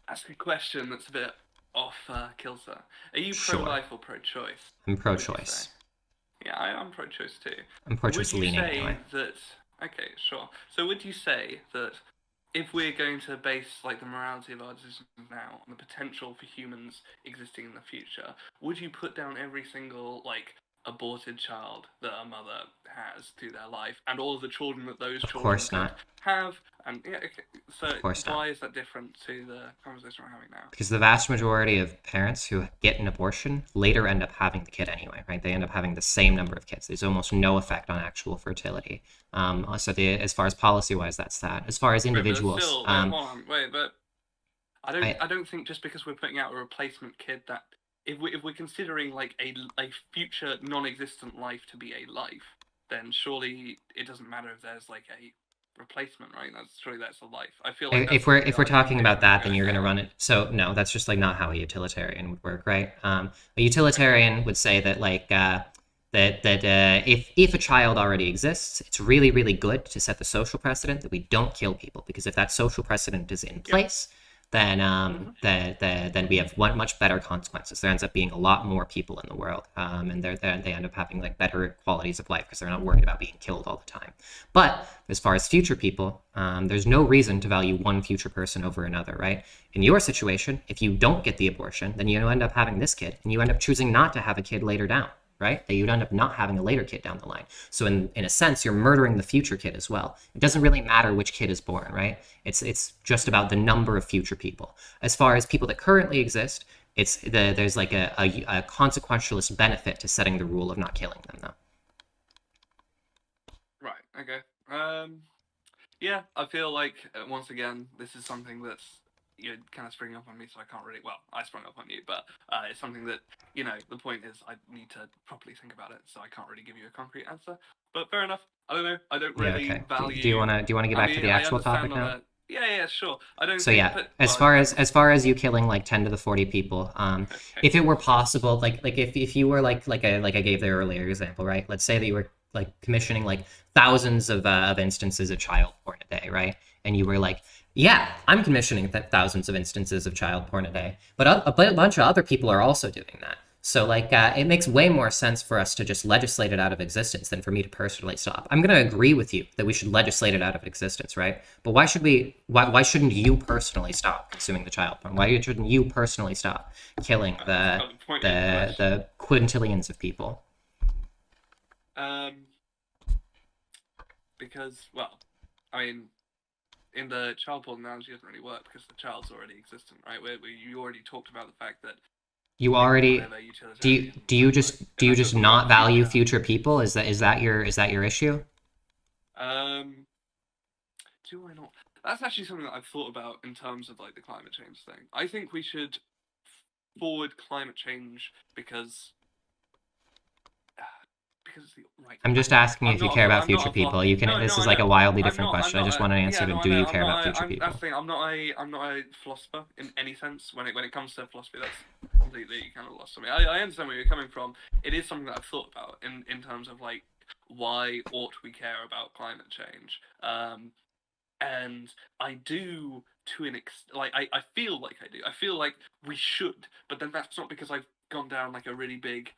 ask a question that's a bit off kilter? Are you Sure. pro-life or pro-choice? I'm Would you say? pro-choice. Yeah, I'm pro-choice too. I'm Would pro-choice you leaning say anyway. that? Okay, sure. So would you say that if we're going to base like the morality of our decisions now on the potential for humans existing in the future, would you put down every single like aborted child that a mother has through their life and all of the children that those Of children course could not. have? And yeah, okay. So Of course not. why is that different to the conversation we're having now? Because the vast majority of parents who get an abortion later end up having the kid anyway, right? They end up having the same number of kids. There's almost no effect on actual fertility. As far as policy wise, that's that. As far as Wait, but individuals, still, wait, hold on, wait, but I, I don't think just because we're putting out a replacement kid that if we're considering like a future non-existent life to be a life, then surely it doesn't matter if there's like a replacement, right? That's surely that's a life. I feel like that's if we're the talking argumentation about that we're that, then going you're going to down. run it. So no, that's just like not how a utilitarian would work, right? A utilitarian would say that if a child already exists, it's really really good to set the social precedent that we don't kill people, because if that social precedent is in Yep. place, then Mm-hmm. then we have much better consequences. There ends up being a lot more people in the world, and they end up having like better qualities of life because they're not worried about being killed all the time. But as far as future people, there's no reason to value one future person over another, right? In your situation, if you don't get the abortion, then you end up having this kid, and you end up choosing not to have a kid later down, right? That you'd end up not having a later kid down the line. So in a sense, you're murdering the future kid as well. It doesn't really matter which kid is born, right? It's just about the number of future people. As far as people that currently exist, there's like a consequentialist benefit to setting the rule of not killing them, though. Right. Okay. Yeah, I feel like once again this is something that's you're kind of springing up on me, so I can't really. Well, I sprung up on you, but it's something that the point is I need to properly think about it, so I can't really give you a concrete answer. But fair enough. I don't know. I don't Yeah. really Okay. Do you value. want to get I back to mean, the I actual understand topic on now? a. Yeah, yeah, sure. I don't So think, yeah, but as well, far never mind. as you killing like 10 to the 40 people, Okay. if it were possible, like if you were like I gave the earlier example, right? Let's say that you were like commissioning like thousands of instances of child porn a day, right? And you were like, yeah, I'm commissioning thousands of instances of child porn a day, but a bunch of other people are also doing that. So like it makes way more sense for us to just legislate it out of existence than for me to personally stop. I'm going to agree with you that we should legislate it out of existence, right? But why should we? Why shouldn't you personally stop consuming the child porn? Why shouldn't you personally stop killing That's kind of the point of the question. the quintillions of people? Um, because well, I mean, in the child porn analogy, it doesn't really work because the child's already existent, right? You already talked about the fact that You already whatever utilitarianism do and you that just doesn't work not for value future. future people? Is that your issue? Um, do I not? That's actually something that I've thought about in terms of like the climate change thing. I think we should forward climate change because it's the right I'm thing just to do. asking you if you care about I'm not future a philosopher. people. You can. No, This no, is I like know. a wildly I'm different not. I'm question. I not. just want an answer Yeah, to no, I do know. you care about future I'm. That's people? the thing. I'm not a philosopher in any sense. When it comes to philosophy, that's completely kind of lost to me. I understand where you're coming from. It is something that I've thought about in terms of like why ought we care about climate change. And I do to an like I feel like I do. I feel like we should, but then that's not because I've gone down like a really big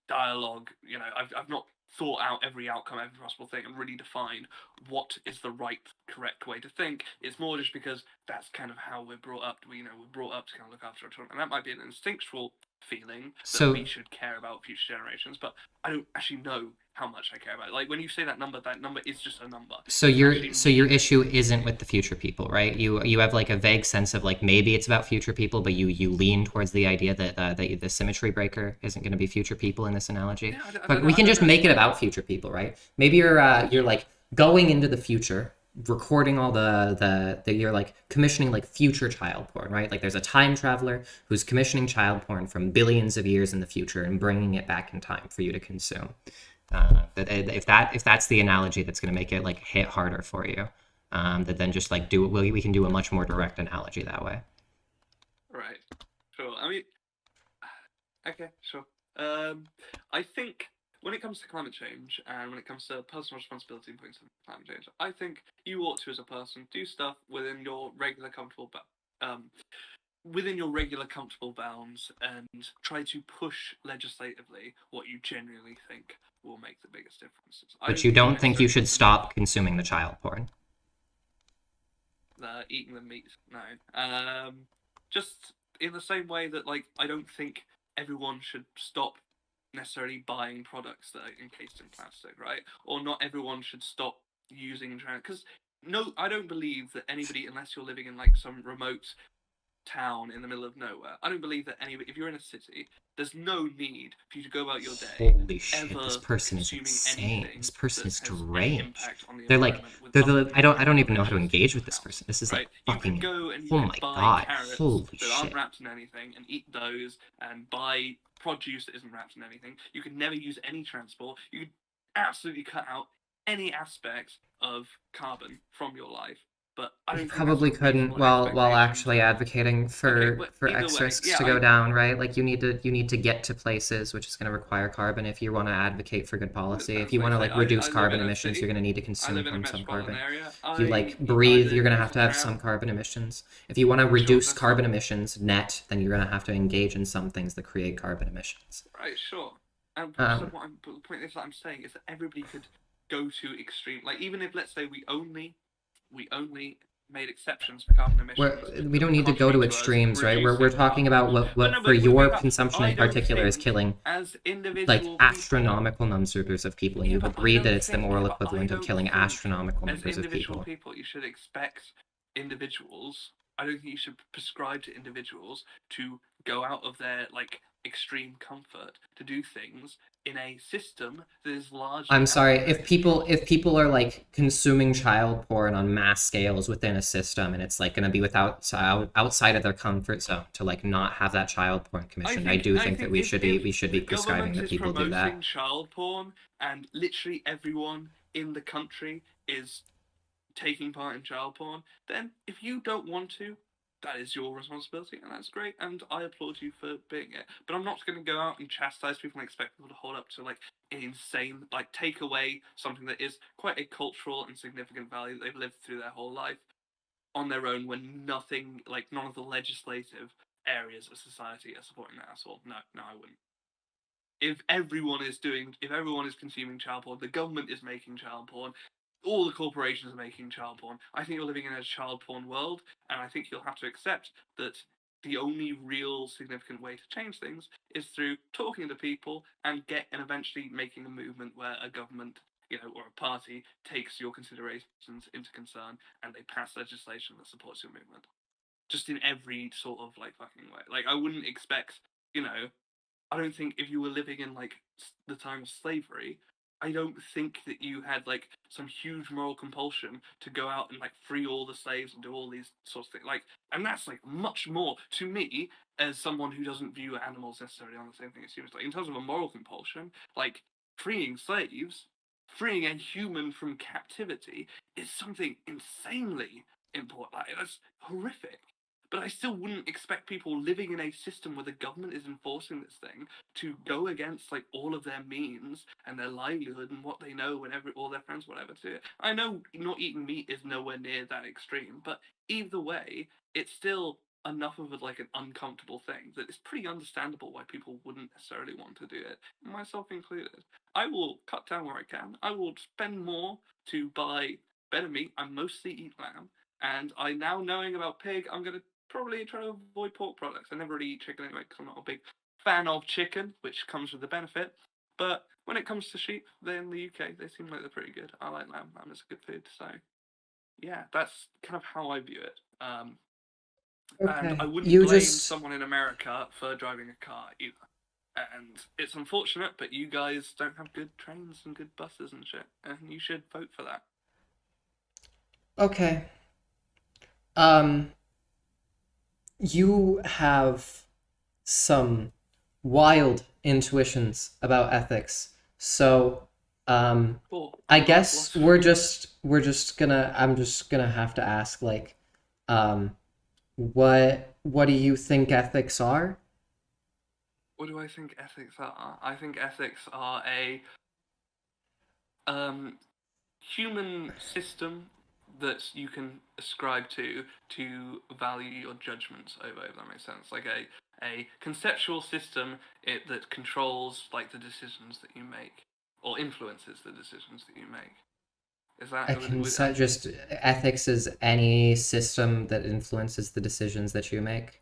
dialogue. I've not thought out every outcome, every possible thing, and really defined what is the right, correct way to think. It's more just because that's kind of how we're brought up. We're brought up to kind of look after our children, and that might be an instinctual feeling that So we should care about future generations. But I don't actually know how much I care about it. Like when you say that number is just a number. It doesn't actually your mean issue anything to isn't me. with the future people, right? You have like a vague sense of like maybe it's about future people, but you lean towards the idea that the symmetry breaker isn't going to be future people in this analogy. Yeah, I But don't know. we I can don't just know. make it about future people, right? Maybe you're like going into the future, recording all the you're like commissioning like future child porn, right? Like there's a time traveler who's commissioning child porn from billions of years in the future and bringing it back in time for you to consume. If that's the analogy that's going to make it like hit harder for you, that then just like we can do a much more direct analogy that way. Right. Sure. I mean, okay, sure. I think when it comes to climate change and when it comes to personal responsibility and points of climate change, I think you ought to, as a person, do stuff within your regular comfortable bounds and try to push legislatively what you genuinely think will make the biggest differences. I But don't you think you don't think you necessarily should have to make. stop consuming the child porn. eating the meat. No. Just in the same way that like I don't think everyone should stop necessarily buying products that are encased in plastic, right? Or not everyone should stop using because no, I don't believe that anybody, unless you're living in like some remote town in the middle of nowhere. I don't believe that anybody, if you're in a city, there's no need for you to go about your day Holy shit, this ever person is consuming insane. This anything person that is has any deranged. impact on the They're like, environment with they're other the, I people don't even or know how to measures in engage your with this house, person. This is like right? You can fucking, go and you oh can my buy god, carrots holy that aren't shit. wrapped in anything and eat those, and buy produce that isn't wrapped in anything. You can never use any transport. You could absolutely cut out any aspect of carbon from your life. But I You don't think that's a probably couldn't reasonable while expectation actually to. advocating Okay, for but either X way, risks yeah, to go down, right? Like you need to get to places, which is going to require carbon if you want to advocate for good policy. If understand. you Like want I to say, like reduce I live carbon in a emissions, you're city. going to need to I consume live in a some metropolitan carbon. area. If you I like breathe, either you're going to use a have some tram. carbon emissions. If you want to Sure, reduce that's not carbon emissions net, then you're going to have to engage in some things that create carbon emissions. right. Sure. And so Um, but the point is that I'm saying is that everybody could go to extreme. Like even if let's say we only made exceptions for carbon emissions we that don't would need to go to contribute to us extremes, right? We're reducing talking about carbon. But no, what for but your wait, consumption I in don't particular is think killing as like individual people. astronomical numbers of people, and Yeah, you've but I agreed that don't it's the think. Yeah, moral but I equivalent of don't killing think astronomical as numbers of individual people. people you should expect individuals. I don't think you should prescribe to individuals to go out of their like extreme comfort to do things in a system that is I'm largely out sorry of their if control. people are like consuming child porn on mass scales within a system, and it's like going to be outside of their comfort zone to like not have that child porn I commissioned. I think do I think that think if we should be the prescribing government that is people do promoting that. child porn and literally everyone in the country is taking part in child porn, then if you don't want to, that is your responsibility, and that's great, and I applaud you for being it. But I'm not going to go out and chastise people and expect people to hold up to like an insane, like take away something that is quite a cultural and significant value that they've lived through their whole life on their own when nothing, like none of the legislative areas of society are supporting that at all. No, no, I wouldn't. If everyone is consuming child porn, the government is making child porn, all the corporations are making child porn. I think you're living in a child porn world, and I think you'll have to accept that the only real significant way to change things is through talking to people and eventually making a movement where a government, or a party takes your considerations into concern and they pass legislation that supports your movement. Just in every sort of like fucking way. Like I wouldn't expect, you know, I don't think if you were living in like the time of slavery, I don't think that you had like some huge moral compulsion to go out and like free all the slaves and do all these sorts of things. Like, and that's like much more to me as someone who doesn't view animals necessarily on the same thing as humans. Like in terms of a moral compulsion, like freeing slaves, freeing a human from captivity is something insanely important. Like that's horrific. But I still wouldn't expect people living in a system where the government is enforcing this thing to go against like all of their means and their livelihood and what they know whenever all their friends whatever to it. I know not eating meat is nowhere near that extreme, but either way, it's still enough of like an uncomfortable thing that it's pretty understandable why people wouldn't necessarily want to do it, myself included. I will cut down where I can. I will spend more to buy better meat. I mostly eat lamb, and I now knowing about pig, I'm gonna probably try to avoid pork products. I never really eat chicken anyway because I'm not a big fan of chicken, which comes with the benefit. But when it comes to sheep, then in the UK, they seem like they're pretty good. I like lamb. Lamb is a good food. So yeah, that's kind of how I view it. And I Okay. wouldn't You blame just someone in America for driving a car either. And it's unfortunate, but you guys don't have good trains and good buses and shit, and you should vote for that. okay. Um, you have some wild intuitions about ethics. So, Cool. I I'm not a guess philosopher. we're just gonna I'm just gonna have to ask like, um, what do you think ethics are? What do I think ethics are? I think ethics are a um, human system that you can ascribe to value your judgments over, if that makes sense. Like a conceptual system that controls like the decisions that you make or influences the decisions that you make. Is that I can set just ethics is any system that influences the decisions that you make.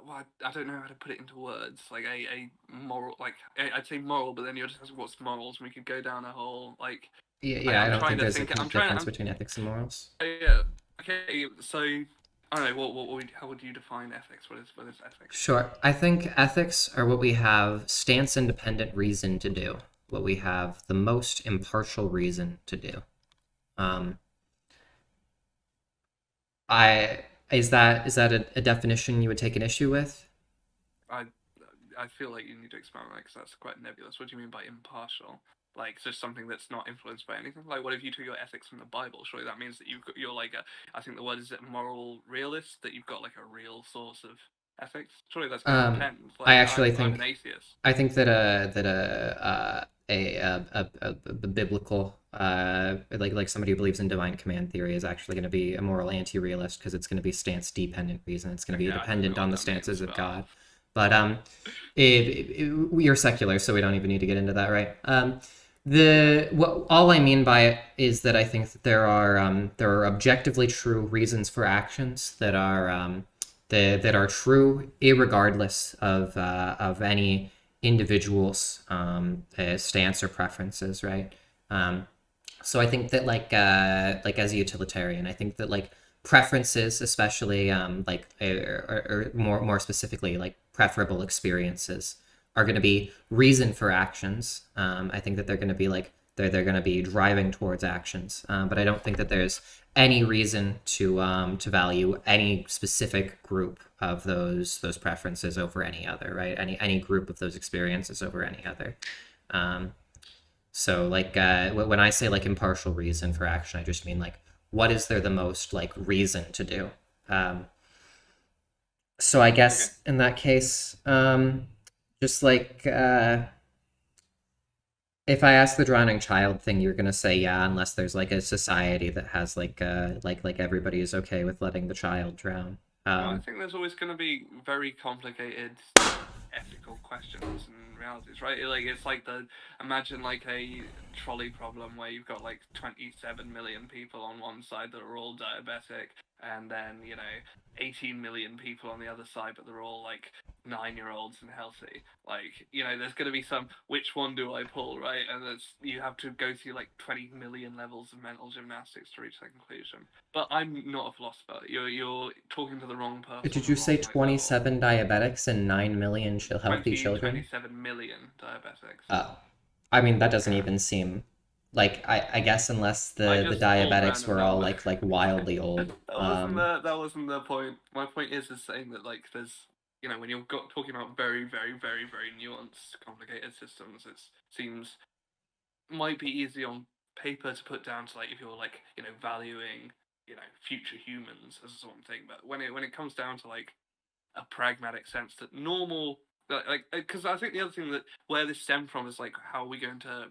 well, I don't know how to put it into words. Like a moral, like I'd say moral, but then you're just asking what's morals, and we could go down a whole like. Yeah, I, yeah, I I'm don't trying think to there's a think. I'm trying. difference between ethics and morals. Yeah. Okay. So I don't know. How would you define ethics? What is ethics? Sure. I think ethics are what we have stance independent reason to do, what we have the most impartial reason to do. Um, I is that a definition you would take an issue with? I I feel like you need to expand on that because that's quite nebulous. What do you mean by impartial? Like just something that's not influenced by anything. Like what if you took your ethics from the Bible? Surely that means that you're like a. I think the word is a moral realist. That you've got like a real source of ethics. Surely that's going to depend. I Like actually I'm an think atheist. I think that a biblical like somebody who believes in divine command theory is actually going to be a moral anti-realist because it's going to be stance dependent reason. It's going to be Okay, I don't dependent know on what the that stances means, of but God. But we are secular, so we don't even need to get into that, right? The what all I mean by it is that I think that there are objectively true reasons for actions that are true, irregardless of any individual's stance or preferences, right? So I think that like as a utilitarian, I think that like preferences, especially or more specifically like preferable experiences, are going to be reason for actions. I think that they're going to be like they're going to be driving towards actions, but I don't think that there's any reason to value any specific group of those preferences over any other, right? Any group of those experiences over any other. Um, so like when I say like impartial reason for action, I just mean like what is there the most like reason to do. Um, so I okay. guess in that case, just like if I ask the drowning child thing, you're gonna say yeah, unless there's like a society that has like everybody is okay with letting the child drown. Well, I think there's always going to be very complicated ethical questions and realities, right? Like it's like the imagine like a trolley problem where you've got like 27 million people on one side that are all diabetic, and then 18 million people on the other side, but they're all like 9-year-olds and healthy. Like there's going to be some which one do I pull, right? And you have to go through like 20 million levels of mental gymnastics to reach that conclusion. But I'm not a philosopher. You're talking to the wrong person on Did the you say wrong like level. 27 diabetics and 9 million healthy 20, children? 27 million diabetics. Oh, I mean that doesn't Yeah, even seem like I guess unless I the just pulled diabetics random were all numbers. like wildly old. That wasn't the point. My point is saying that like there's when you're talking about very very very very nuanced complicated systems, it seems might be easy on paper to put down to like if you're like valuing future humans as a sort of thing, but when it comes down to like a pragmatic sense that normal like because I think the other thing that where this stemmed from is like how are we going to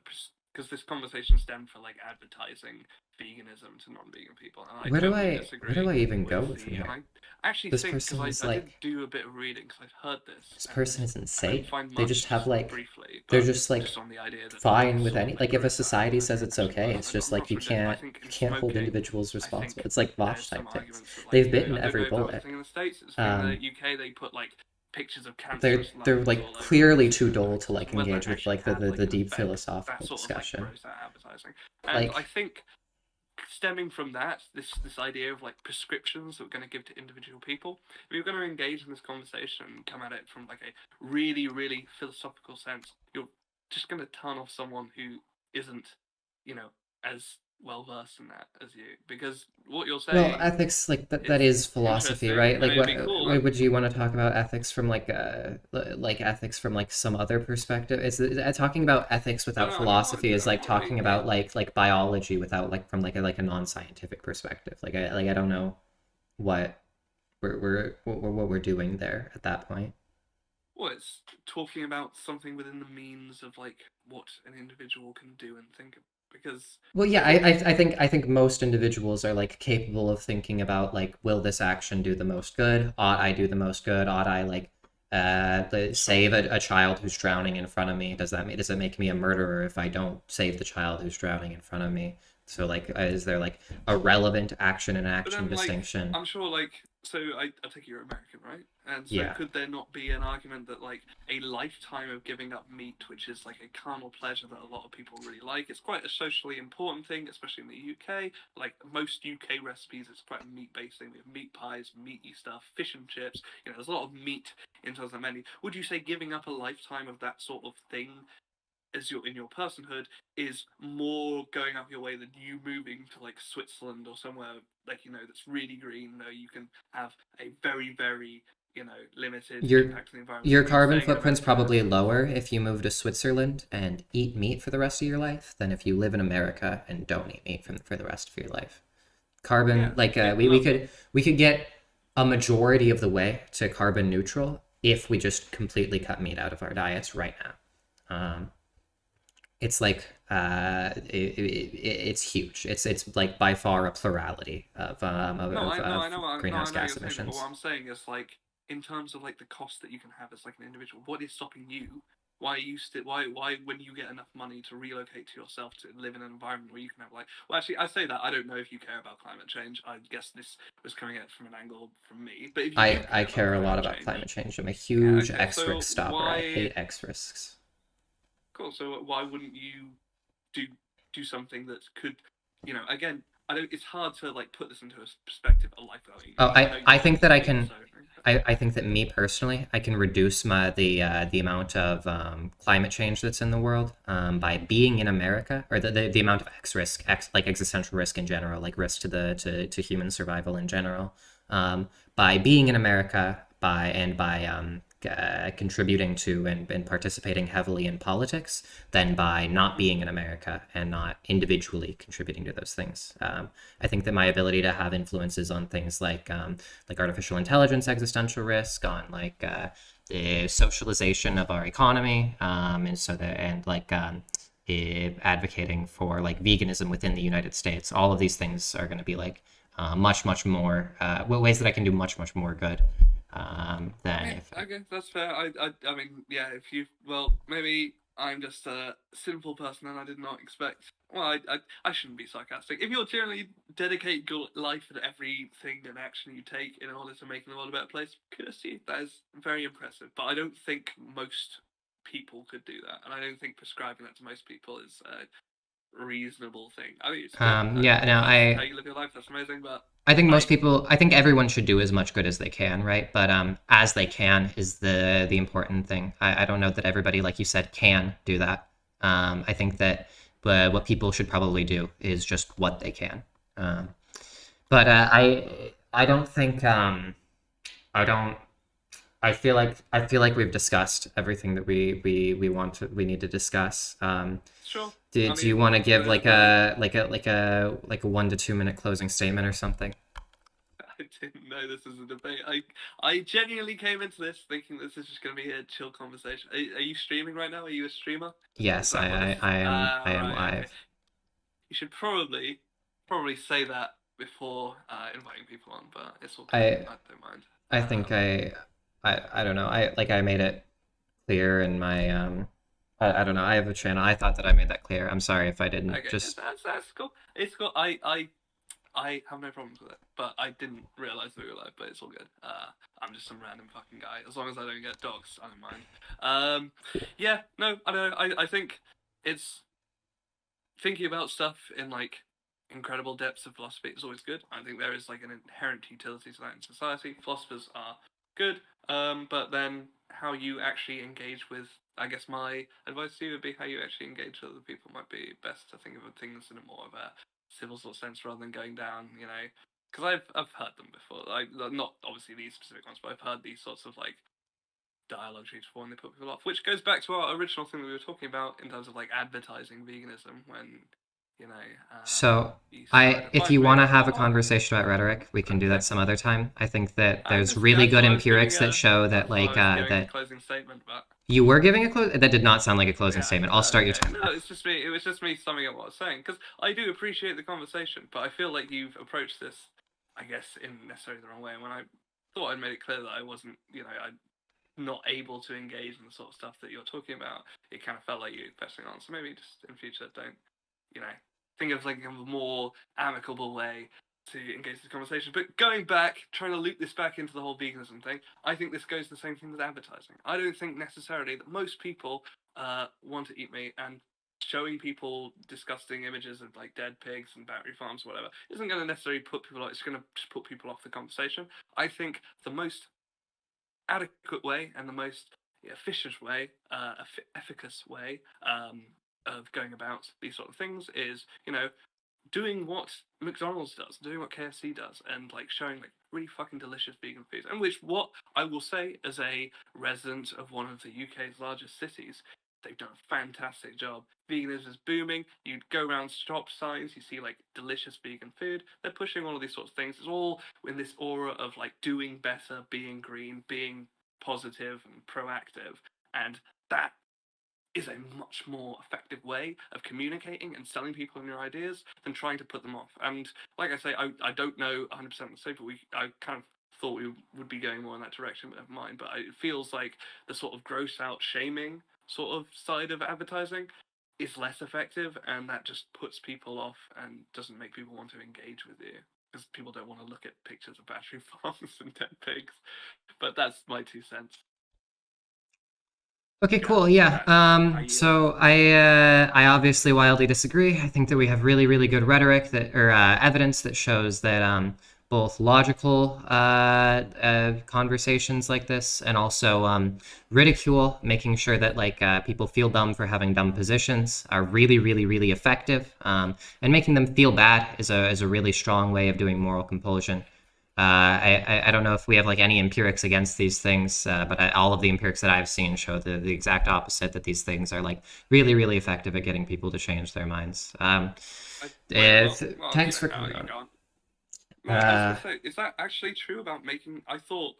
because this conversation stemmed for like advertising veganism to non-vegan people, and I totally Where do disagree I even with go from the and here? I actually This think person because is I did like do a bit of reading because I'd heard this this and person is I couldn't insane. find They just much have just like briefly, they're but just like just on the idea that fine with salt any like if a liquor is society says it's advertising, okay, but it's just I'm not like so sure. I think you in can't hold smoking, individuals I responsible. think It's like there's Vosh some type things. arguments that like They've bitten I don't every know if that was a bullet. thing in the States. It's a thing in the Um, UK. They put like pictures of cancerous they're lungs like all over clearly too cigarette dull to packets, like and whether that engage with actually like had like the an deep effect, that philosophical sort of like discussion. gross out advertising. And I Like think stemming from that, this idea of like prescriptions that we're going to give to individual people, if you're going to engage in this conversation and come at it from like a really really philosophical sense, you're just going to turn off someone who isn't as well versed in that as you, because what you're well, saying ethics like that is is philosophy, interesting right? and Like it'd be cool. And would you want to talk about ethics from like ethics from like some other perspective? Is talking about ethics no, without no, philosophy is like I want talking about like biology without like from like a non-scientific perspective. I don't know what what we're doing there at that point. well, it's talking about something within the means of like what an individual can do and think of, because Well, I yeah, think I think most individuals are like capable of thinking about like, will this action do the most good? Ought I do the most good? Ought I like Sure. save a child who's drowning in front of me? Does it make me a murderer if I don't save the child who's drowning in front of me? So like, is there like a relevant action and But action then, like, distinction? I'm sure, like, so I take it you're American, right? And so Yeah. could there not be an argument that, like, a lifetime of giving up meat, which is like a carnal pleasure that a lot of people really like, it's quite a socially important thing, especially in the UK. Like, most UK recipes, it's quite a meat-based thing. We have meat pies, meaty stuff, fish and chips. You know, there's a lot of meat in terms of the menu. Would you say giving up a lifetime of that sort of thing as you're in your personhood is more going up your way than you moving to like Switzerland or somewhere like that's really green, though you can have a very limited Your impact on the environment your than carbon staying in footprint's America. probably lower if you move to Switzerland and eat meat for the rest of your life than if you live in America and don't eat meat for the rest of your life. Carbon, Yeah, like yeah, we could get a majority of the way to carbon neutral if we just completely cut meat out of our diets right now. It's like it's huge. It's like by far a plurality no, of no, I greenhouse know gas you're saying that, but what emissions. I'm saying is like in terms of like the cost that you can have as like an individual, what is stopping you? Why are you still? Why when you get enough money to relocate to yourself to live in an environment where you can have like? Well, actually, I say that I don't know if you care about climate change. I guess this was coming at from an angle from me, but if you do I care about care a lot climate about climate change, change. I'm a yeah, huge okay, X risk so stopper. I why? hate X risks. Cool. So why wouldn't you do do something that could, again, I don't. It's hard to like put this into a perspective of life. Oh, I know you I don't think that eat I meat, can. so I think that me personally, I can reduce the amount of climate change that's in the world by being in America, or the amount of X risk, like existential risk in general, like risk to human survival in general, by being in America, by contributing to and participating heavily in politics, than by not being in America and not individually contributing to those things. I think that my ability to have influences on things like artificial intelligence existential risk, on the socialization of our economy, advocating for like veganism within the United States. All of these things are going to be like much more ways that I can do much more good than yeah, if okay, that's fair. I mean, yeah, if you, well, maybe I'm just a simple person and I did not expect. Well, I shouldn't be sarcastic. If you're generally dedicate your life and everything and action you take in order to making the world a better place, kudos to you. That is very impressive. But I don't think most people could do that, and I don't think prescribing that to most people is a reasonable thing. I mean, it's good. yeah. No, If that's how you live your life, that's amazing. But I think most I, people, I think everyone should do as much good as they can, right? But as they can is the important thing. I don't know that everybody, like you said, can do that. I think that what people should probably do is just what they can. Um, but I don't think I don't I feel like we've discussed everything that we need to discuss. sure. I Do you mean, want to give like the a 1 to 2 minute closing statement or something? I didn't know this was a debate. I genuinely came into this thinking this is just going to be a chill conversation. Are you streaming right now? Are you a streamer? Is Yes, that what this? I am Right. Okay. live. You should probably say that before inviting people on, but it's all good. I I don't mind. I think I don't know. I made it clear in my I don't know. I have a channel. I thought that I made that clear. I'm sorry if I didn't. Okay, Just that's cool. It's cool. I have no problems with it, but I didn't realize we were live. But it's all good. I'm just some random fucking guy. As long as I don't get dogs, I don't mind. Yeah, no, I don't know. I think it's thinking about stuff in like incredible depths of philosophy is always good. I think there is like an inherent utility to that in society. Philosophers are good, but then how you actually engage with, I guess my advice to you would be how you actually engage with other people might be best to think of things in a more of a civil sort of sense rather than going down, because I've heard them before. Like not obviously these specific ones, but I've heard these sorts of like dialogue sheets before and they put people off. Which goes back to our original thing that we were talking about in terms of like advertising veganism when, you know, so you start I if you want advising to have a on conversation about rhetoric, we can do that okay. some other time. I think that there's Just really I good thought I was giving empirics that a show I that thought I was giving a that closing statement, but you were giving a close. That did not sound like a closing yeah, statement. I'll start your okay. time. No, it's just me. It was just me summing up what I was saying because I do appreciate the conversation, but I feel like you've approached this, I guess, in necessarily the wrong way. And when I thought I'd made it clear that I wasn't, not able to engage in the sort of stuff that you're talking about, it kind of felt like you pressing on. So maybe just in future, don't, you know, think of like a more amicable way to engage the conversation. But going back, trying to loop this back into the whole veganism thing, I think this goes the same thing with advertising. I don't think necessarily that most people want to eat meat, and showing people disgusting images of like dead pigs and battery farms, whatever, isn't going to necessarily put people off. It's going to just put people off the conversation. I think the most adequate way and the most efficient way, efficacious way of going about these sort of things is, doing what McDonald's does, doing what KFC does, and like showing like really fucking delicious vegan foods. And which, what I will say as a resident of one of the UK's largest cities, they've done a fantastic job. Veganism is booming. You go around shop signs, you see like delicious vegan food. They're pushing all of these sorts of things. It's all in this aura of like doing better, being green, being positive and proactive. And that is a much more effective way of communicating and selling people on your ideas than trying to put them off. And like I say, I don't know 100% the same, but I kind of thought we would be going more in that direction, but never mind. But it feels like the sort of gross out shaming sort of side of advertising is less effective, and that just puts people off and doesn't make people want to engage with you. Because people don't want to look at pictures of battery farms and dead pigs. But that's my 2 cents. Okay, Yeah, cool. Yeah. I yield. So I obviously wildly disagree. I think that we have really, really good rhetoric that or evidence that shows that both logical conversations like this and also ridicule, making sure that like people feel dumb for having dumb positions, are really, really, really effective. And making them feel bad is a really strong way of doing moral compulsion. I don't know if we have like any empirics against these things, but all of the empirics that I've seen show the exact opposite, that these things are like really, really effective at getting people to change their minds. Thanks for coming on. Go. No, I was Uh, gonna say, is that actually true about making? I thought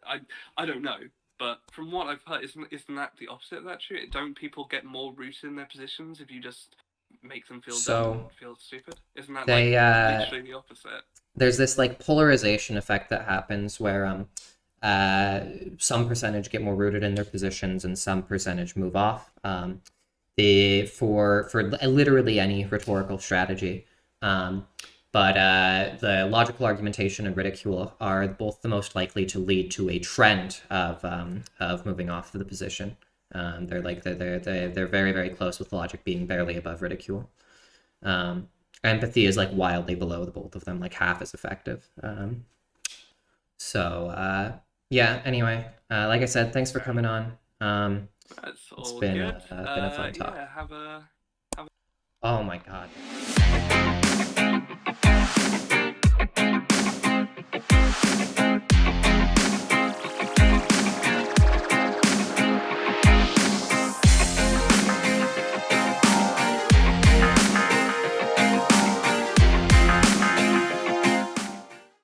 I, I don't know, but from what I've heard, isn't that the opposite of that true? Don't people get more rooted in their positions if you just make them feel dumb and so feel stupid? Isn't that like they literally the opposite? there's this like polarization effect that happens where some percentage get more rooted in their positions and some percentage move off. For literally any rhetorical strategy. Um, but the logical argumentation and ridicule are both the most likely to lead to a trend of moving off of the position. They're very, very close, with logic being barely above ridicule. Um, Empathy is like wildly below the both of them, like half as effective. Yeah. Anyway, like I said, thanks for coming on. That's It's all good. been a fun talk. Yeah, have a Oh my god.